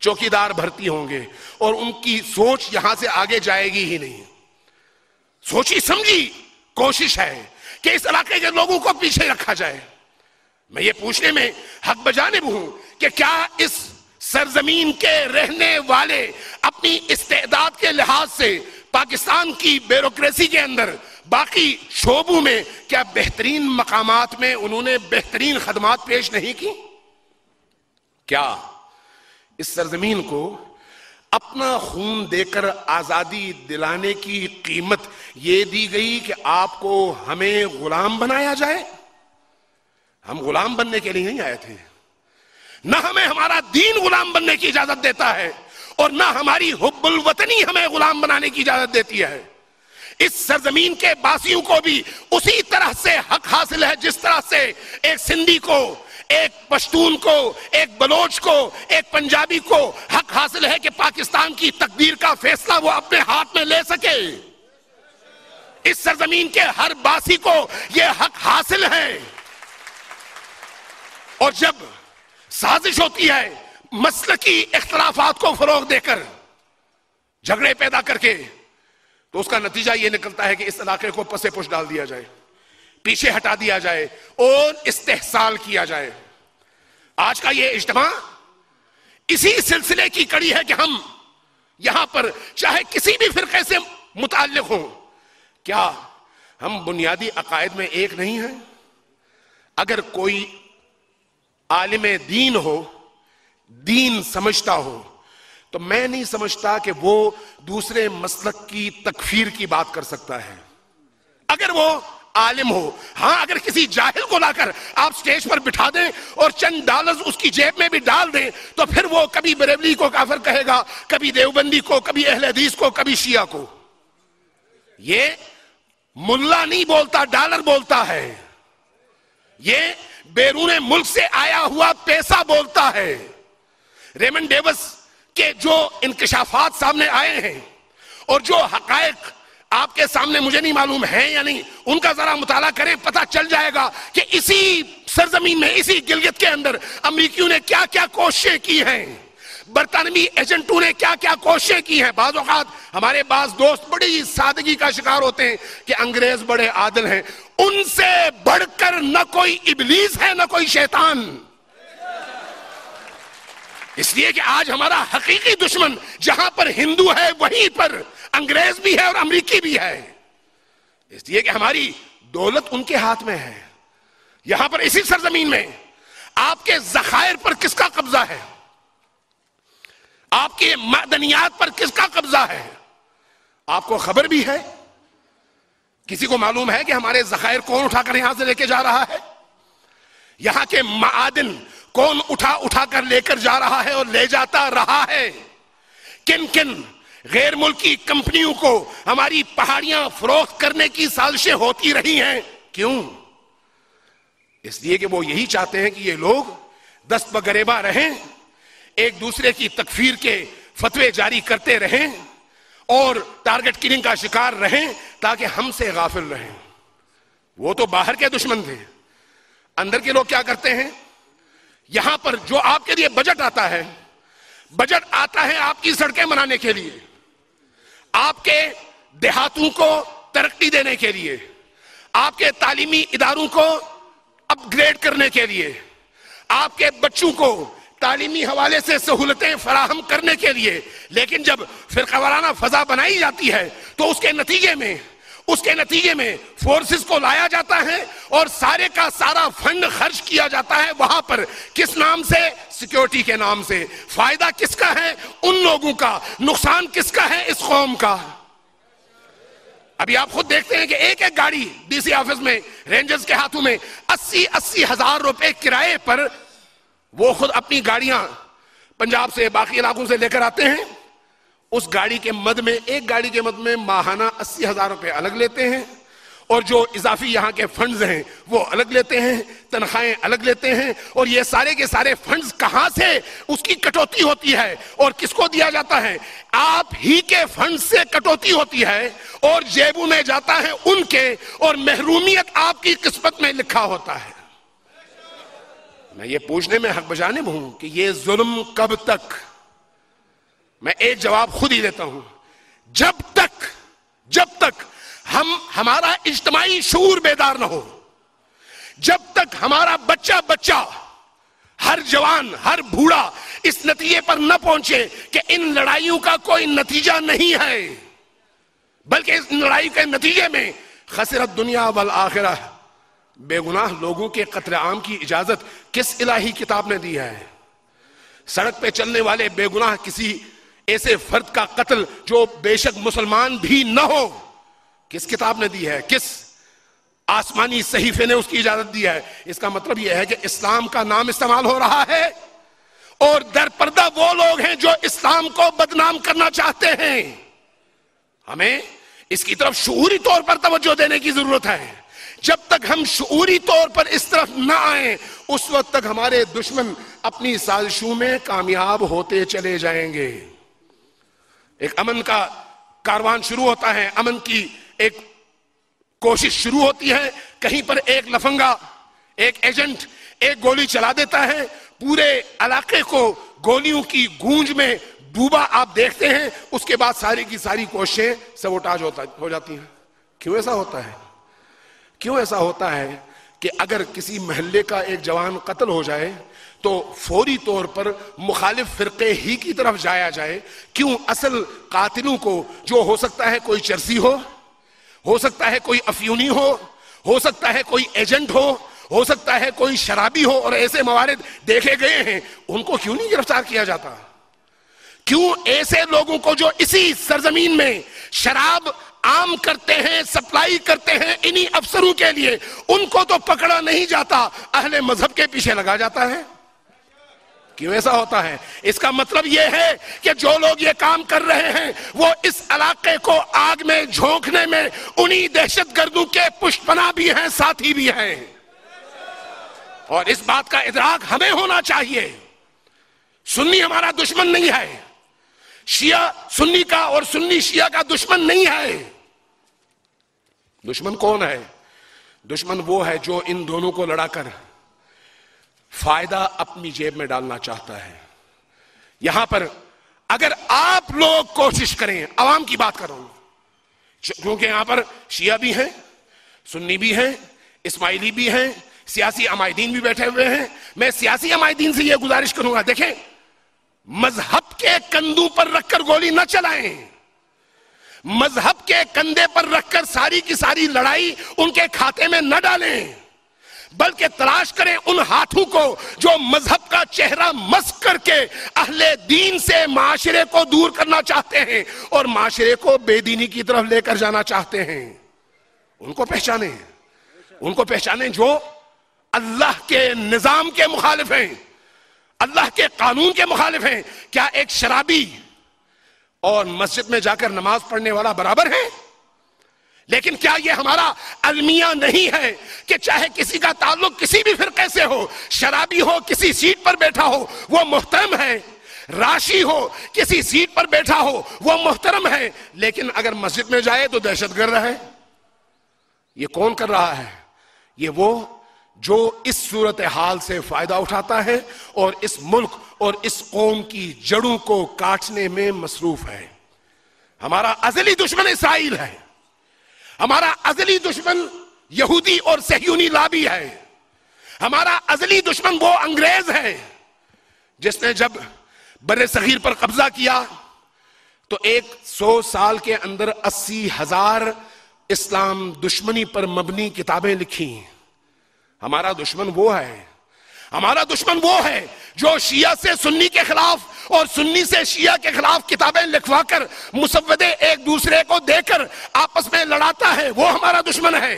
چوکیدار بھرتی ہوں گے, اور ان کی سوچ یہاں سے آگے جائے گی ہی نہیں. سوچی سمجھی کوشش ہے کہ اس علاقے کے لوگوں کو پیچھے رکھا جائے. میں یہ پوچھنے میں حق بجانب ہوں کہ کیا اس سرزمین کے رہنے والے اپنی استعداد کے لحاظ سے پاکستان کی بیوروکریسی کے اندر باقی شعبوں میں کیا بہترین مقامات میں انہوں نے بہترین خدمات پیش نہیں کی؟ کیا اس سرزمین کو اپنا خون دے کر آزادی دلانے کی قیمت یہ دی گئی کہ آپ کو ہمیں غلام بنایا جائے؟ ہم غلام بننے کے لیے نہیں آئے تھے. نہ ہمیں ہمارا دین غلام بننے کی اجازت دیتا ہے اور نہ ہماری حب الوطنی ہمیں غلام بنانے کی اجازت دیتی ہے. اس سرزمین کے باسیوں کو بھی اسی طرح سے حق حاصل ہے جس طرح سے ایک سندھی کو, ایک پشتون کو، ایک بلوچ کو، ایک پنجابی کو حق حاصل ہے کہ پاکستان کی تقدیر کا فیصلہ وہ اپنے ہاتھ میں لے سکے. اس سرزمین کے ہر باسی کو یہ حق حاصل ہے. اور جب سازش ہوتی ہے مسلکی اختلافات کو فروغ دے کر، جھگڑے پیدا کر کے، تو اس کا نتیجہ یہ نکلتا ہے کہ اس علاقے کو پس پش ڈال دیا جائے، پیچھے ہٹا دیا جائے اور استحصال کیا جائے. آج کا یہ اجتماع اسی سلسلے کی کڑی ہے کہ ہم یہاں پر چاہے کسی بھی فرقے سے متعلق ہوں، کیا ہم بنیادی عقائد میں ایک نہیں ہیں؟ اگر کوئی عالم دین ہو، دین سمجھتا ہو، تو میں نہیں سمجھتا کہ وہ دوسرے مسلک کی تکفیر کی بات کر سکتا ہے، اگر وہ عالم ہو. ہاں، اگر کسی جاہل کو لا کر آپ سٹیج پر بٹھا دیں اور چند ڈالرز اس کی جیب میں بھی ڈال دیں تو پھر وہ کبھی بریلوی کو کافر کہے گا، کبھی دیوبندی کو، کبھی اہل حدیث کو، کبھی شیعہ کو. یہ ملا نہیں بولتا، ڈالر بولتا ہے. یہ بیرون ملک سے آیا ہوا پیسہ بولتا ہے. ریمنڈ ڈیوس کے جو انکشافات سامنے آئے ہیں اور جو حقائق آپ کے سامنے مجھے نہیں معلوم ہیں یا نہیں، ان کا ذرا مطالعہ کریں، پتہ چل جائے گا کہ اسی سرزمین میں، اسی گلگت کے اندر امریکیوں نے کیا کیا کوششیں کی ہیں، برطانوی ایجنٹوں نے کیا کیا کوششیں کی ہیں. بعض اوقات ہمارے بعض دوست بڑی سادگی کا شکار ہوتے ہیں کہ انگریز بڑے عادل ہیں. ان سے بڑھ کر نہ کوئی ابلیس ہے نہ کوئی شیطان. اس لیے کہ آج ہمارا حقیقی دشمن جہاں پر ہندو ہے وہیں پر انگریز بھی ہے اور امریکی بھی ہے. اس لیے کہ ہماری دولت ان کے ہاتھ میں ہے. یہاں پر اسی سرزمین میں آپ کے ذخائر پر کس کا قبضہ ہے؟ آپ کے معدنیات پر کس کا قبضہ ہے؟ آپ کو خبر بھی ہے؟ کسی کو معلوم ہے کہ ہمارے ذخائر کون اٹھا کر یہاں سے لے کے جا رہا ہے؟ یہاں کے معادن کون اٹھا کر لے کر جا رہا ہے اور لے جاتا رہا ہے؟ کن کن غیر ملکی کمپنیوں کو ہماری پہاڑیاں فروخت کرنے کی سازشیں ہوتی رہی ہیں؟ کیوں؟ اس لیے کہ وہ یہی چاہتے ہیں کہ یہ لوگ دست بگریباں رہیں، ایک دوسرے کی تکفیر کے فتوے جاری کرتے رہیں اور ٹارگٹ کلنگ کا شکار رہیں تاکہ ہم سے غافل رہیں. وہ تو باہر کے دشمن تھے. اندر کے لوگ کیا کرتے ہیں؟ یہاں پر جو آپ کے لیے بجٹ آتا ہے آپ کی سڑکیں بنانے کے لیے، آپ کے دیہاتوں کو ترقی دینے کے لیے، آپ کے تعلیمی اداروں کو اپ گریڈ کرنے کے لیے، آپ کے بچوں کو تعلیمی حوالے سے سہولتیں فراہم کرنے کے لیے. لیکن جب فرقہ وارانہ فضا بنائی جاتی ہے تو اس کے نتیجے میں فورسز کو لایا جاتا ہے اور سارے کا سارا فنڈ خرچ کیا جاتا ہے وہاں پر. کس نام سے؟ سیکیورٹی کے نام سے. فائدہ کس کا ہے؟ ان لوگوں کا. نقصان کس کا ہے؟ اس قوم کا. ابھی آپ خود دیکھتے ہیں کہ ایک ایک گاڑی ڈی سی آفس میں رینجرز کے ہاتھوں میں 80 ہزار روپے کرائے پر وہ خود اپنی گاڑیاں پنجاب سے باقی علاقوں سے لے کر آتے ہیں. اس گاڑی کے مد میں، ایک گاڑی کے مد میں ماہانہ 80 ہزار روپے الگ لیتے ہیں اور جو اضافی یہاں کے فنڈز ہیں وہ الگ لیتے ہیں، تنخواہیں الگ لیتے ہیں. اور یہ سارے کے سارے فنڈز کہاں سے اس کی کٹوتی ہوتی ہے اور کس کو دیا جاتا ہے؟ آپ ہی کے فنڈ سے کٹوتی ہوتی ہے اور جیبوں میں جاتا ہے ان کے، اور محرومیت آپ کی قسمت میں لکھا ہوتا ہے. میں یہ پوچھنے میں حق بجانب ہوں کہ یہ ظلم کب تک؟ میں ایک جواب خود ہی دیتا ہوں. جب تک ہمارا اجتماعی شعور بیدار نہ ہو، جب تک ہمارا بچہ ہر جوان، ہر بوڑھا اس نتیجے پر نہ پہنچے کہ ان لڑائیوں کا کوئی نتیجہ نہیں ہے، بلکہ اس لڑائی کے نتیجے میں خسرت دنیا والآخرہ، بے گناہ لوگوں کے قتل عام کی اجازت کس الہی کتاب نے دی ہے؟ سڑک پہ چلنے والے بے گناہ کسی ایسے فرد کا قتل جو بے شک مسلمان بھی نہ ہو، کس کتاب نے دی ہے؟ کس آسمانی صحیفے نے اس کی اجازت دی ہے؟ اس کا مطلب یہ ہے کہ اسلام کا نام استعمال ہو رہا ہے اور در پردہ وہ لوگ ہیں جو اسلام کو بدنام کرنا چاہتے ہیں. ہمیں اس کی طرف شعوری طور پر توجہ دینے کی ضرورت ہے. جب تک ہم شعوری طور پر اس طرف نہ آئیں اس وقت تک ہمارے دشمن اپنی سازشوں میں کامیاب ہوتے چلے جائیں گے. ایک امن کا کاروان شروع ہوتا ہے، امن کی ایک کوشش شروع ہوتی ہے، کہیں پر ایک لفنگا، ایک ایجنٹ ایک گولی چلا دیتا ہے، پورے علاقے کو گولیوں کی گونج میں ڈوبا آپ دیکھتے ہیں، اس کے بعد ساری کی ساری کوششیں سبوٹاج ہو جاتی ہیں. کیوں ایسا ہوتا ہے؟ کیوں ایسا ہوتا ہے کہ اگر کسی محلے کا ایک جوان قتل ہو جائے تو فوری طور پر مخالف فرقے ہی کی طرف جایا جائے؟ کیوں اصل قاتلوں کو، جو ہو سکتا ہے کوئی چرسی ہو سکتا ہے کوئی افیونی ہو سکتا ہے کوئی ایجنٹ ہو سکتا ہے کوئی شرابی ہو، اور ایسے موارد دیکھے گئے ہیں، ان کو کیوں نہیں گرفتار کیا جاتا؟ کیوں ایسے لوگوں کو جو اسی سرزمین میں شراب عام کرتے ہیں، سپلائی کرتے ہیں انہی افسروں کے لیے، ان کو تو پکڑا نہیں جاتا، اہل مذہب کے پیچھے لگا جاتا ہے؟ کیوں ایسا ہوتا ہے؟ اس کا مطلب یہ ہے کہ جو لوگ یہ کام کر رہے ہیں وہ اس علاقے کو آگ میں جھونکنے میں انہی دہشت گردوں کے پشت پناہ بھی ہیں، ساتھی بھی ہیں. اور اس بات کا ادراک ہمیں ہونا چاہیے. سنی ہمارا دشمن نہیں ہے، شیعہ سنی کا اور سنی شیعہ کا دشمن نہیں ہے. دشمن کون ہے؟ دشمن وہ ہے جو ان دونوں کو لڑا کر فائدہ اپنی جیب میں ڈالنا چاہتا ہے. یہاں پر اگر آپ لوگ کوشش کریں، عوام کی بات کروں کیونکہ یہاں پر شیعہ بھی ہیں، سنی بھی ہیں، اسماعیلی بھی ہیں، سیاسی عمائدین بھی بیٹھے ہوئے ہیں. میں سیاسی عمائدین سے یہ گزارش کروں گا، دیکھیں مذہب کے کندھوں پر رکھ کر گولی نہ چلائیں، مذہب کے کندھے پر رکھ کر ساری کی ساری لڑائی ان کے کھاتے میں نہ ڈالیں، بلکہ تلاش کریں ان ہاتھوں کو جو مذہب کا چہرہ مسخ کر کے اہل دین سے معاشرے کو دور کرنا چاہتے ہیں اور معاشرے کو بے دینی کی طرف لے کر جانا چاہتے ہیں. ان کو پہچانیں، ان کو پہچانیں جو اللہ کے نظام کے مخالف ہیں، اللہ کے قانون کے مخالف ہیں. کیا ایک شرابی اور مسجد میں جا کر نماز پڑھنے والا برابر ہے؟ لیکن کیا یہ ہمارا المیہ نہیں ہے کہ چاہے کسی کا تعلق کسی بھی فرقے سے ہو، شرابی ہو کسی سیٹ پر بیٹھا ہو وہ محترم ہے، راشی ہو کسی سیٹ پر بیٹھا ہو وہ محترم ہے، لیکن اگر مسجد میں جائے تو دہشت گرد ہے؟ یہ کون کر رہا ہے؟ یہ وہ جو اس صورتحال سے فائدہ اٹھاتا ہے اور اس ملک اور اس قوم کی جڑوں کو کاٹنے میں مصروف ہے. ہمارا ازلی دشمن اسرائیل ہے، ہمارا ازلی دشمن یہودی اور صہیونی لابی ہے، ہمارا ازلی دشمن وہ انگریز ہے جس نے جب بر صغیر پر قبضہ کیا تو 100 سال کے اندر 80,000 اسلام دشمنی پر مبنی کتابیں لکھی. ہمارا دشمن وہ ہے، ہمارا دشمن وہ ہے جو شیعہ سے سنی کے خلاف اور سنی سے شیعہ کے خلاف کتابیں لکھوا کر مسودے ایک دوسرے کو دے کر آپس میں لڑاتا ہے. وہ ہمارا دشمن ہے.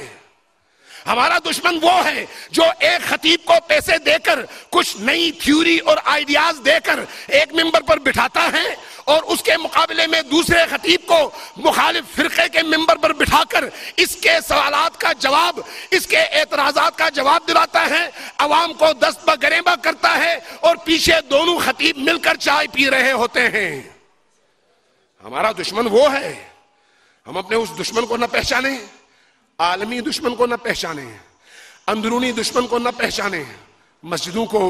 ہمارا دشمن وہ ہے جو ایک خطیب کو پیسے دے کر کچھ نئی تھیوری اور آئیڈیاز دے کر ایک ممبر پر بٹھاتا ہے اور اس کے مقابلے میں دوسرے خطیب کو مخالف فرقے کے ممبر پر بٹھا کر اس کے سوالات کا جواب، اس کے اعتراضات کا جواب دلاتا ہے، عوام کو دست بگریباں کرتا ہے اور پیچھے دونوں خطیب مل کر چائے پی رہے ہوتے ہیں. ہمارا دشمن وہ ہے. ہم اپنے اس دشمن کو نہ پہچانیں، عالمی دشمن کو نہ پہچانیں، اندرونی دشمن کو نہ پہچانیں، مسجدوں کو،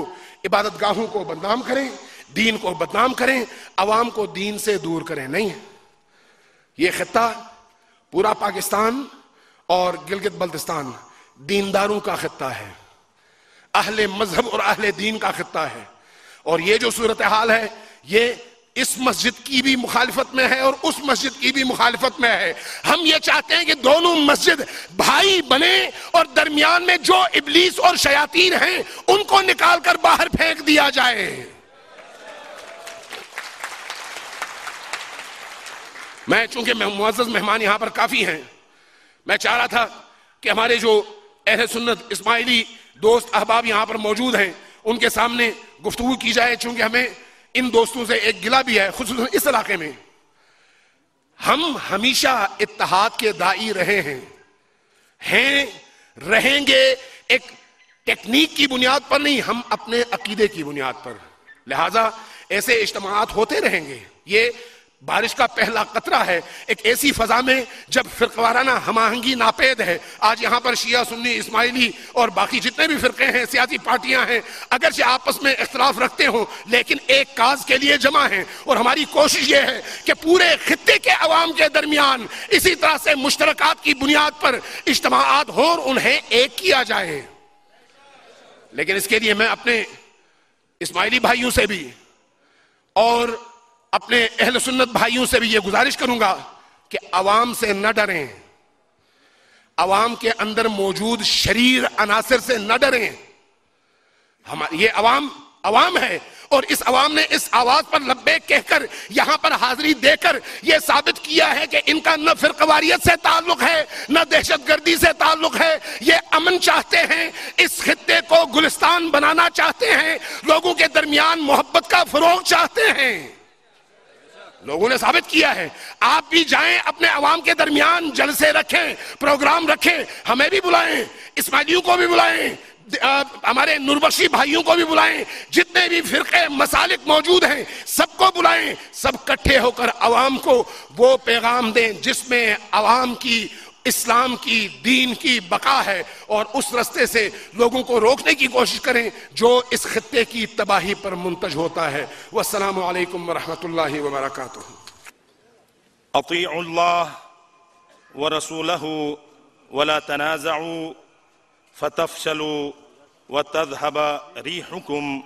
عبادت گاہوں کو بدنام کریں، دین کو بدنام کریں، عوام کو دین سے دور کریں. نہیں، یہ خطہ پورا پاکستان اور گلگت بلتستان دینداروں کا خطہ ہے، اہل مذہب اور اہل دین کا خطہ ہے. اور یہ جو صورتحال ہے یہ اس مسجد کی بھی مخالفت میں ہے اور اس مسجد کی بھی مخالفت میں ہے. ہم یہ چاہتے ہیں کہ دونوں مسجد بھائی بنے اور درمیان میں جو ابلیس اور شیاطین ہیں ان کو نکال کر باہر پھینک دیا جائے. میں چونکہ معزز مہمان یہاں پر کافی ہیں، میں چاہ رہا تھا کہ ہمارے جو اہل سنت اسماعیلی دوست احباب یہاں پر موجود ہیں ان کے سامنے گفتگو کی جائے، چونکہ ہمیں ان دوستوں سے ایک گلہ بھی ہے، خصوصاً اس علاقے میں. ہم ہمیشہ اتحاد کے داعی رہے ہیں رہیں گے ایک ٹیکنیک کی بنیاد پر نہیں، ہم اپنے عقیدے کی بنیاد پر. لہٰذا ایسے اجتماعات ہوتے رہیں گے. یہ بارش کا پہلا قطرہ ہے ایک ایسی فضا میں جب فرقہ وارانہ ہم آہنگی ناپید ہے. آج یہاں پر شیعہ، سنی، اسماعیلی اور باقی جتنے بھی فرقے ہیں، سیاسی پارٹیاں ہیں، اگرچہ آپس میں اختلاف رکھتے ہوں لیکن ایک کاز کے لیے جمع ہیں. اور ہماری کوشش یہ ہے کہ پورے خطے کے عوام کے درمیان اسی طرح سے مشترکات کی بنیاد پر اجتماعات ہوں اور انہیں ایک کیا جائے. لیکن اس کے لیے میں اپنے اسماعیلی بھائیوں سے بھی اور اپنے اہل سنت بھائیوں سے بھی یہ گزارش کروں گا کہ عوام سے نہ ڈریں، عوام کے اندر موجود شریر عناصر سے نہ ڈریں. یہ عوام ہے اور اس عوام نے اس آواز پر لبیک کہہ کر یہاں پر حاضری دے کر یہ ثابت کیا ہے کہ ان کا نہ فرقہ واریت سے تعلق ہے نہ دہشت گردی سے تعلق ہے. یہ امن چاہتے ہیں، اس خطے کو گلستان بنانا چاہتے ہیں، لوگوں کے درمیان محبت کا فروغ چاہتے ہیں. لوگوں نے ثابت کیا ہے. آپ بھی جائیں اپنے عوام کے درمیان جلسے رکھیں، پروگرام رکھیں، ہمیں بھی بلائیں، اسماعیلیوں کو بھی بلائیں، ہمارے نوربخشی بھائیوں کو بھی بلائیں، جتنے بھی فرقے مسالک موجود ہیں سب کو بلائیں. سب کٹھے ہو کر عوام کو وہ پیغام دیں جس میں عوام کی، اسلام کی، دین کی بقا ہے، اور اس رستے سے لوگوں کو روکنے کی کوشش کریں جو اس خطے کی تباہی پر منتج ہوتا ہے. والسلام علیکم ورحمۃ اللہ وبرکاتہ. اطیعوا اللہ ورسولہ ولا تنازعوا فتفشلوا وتذهب ريحكم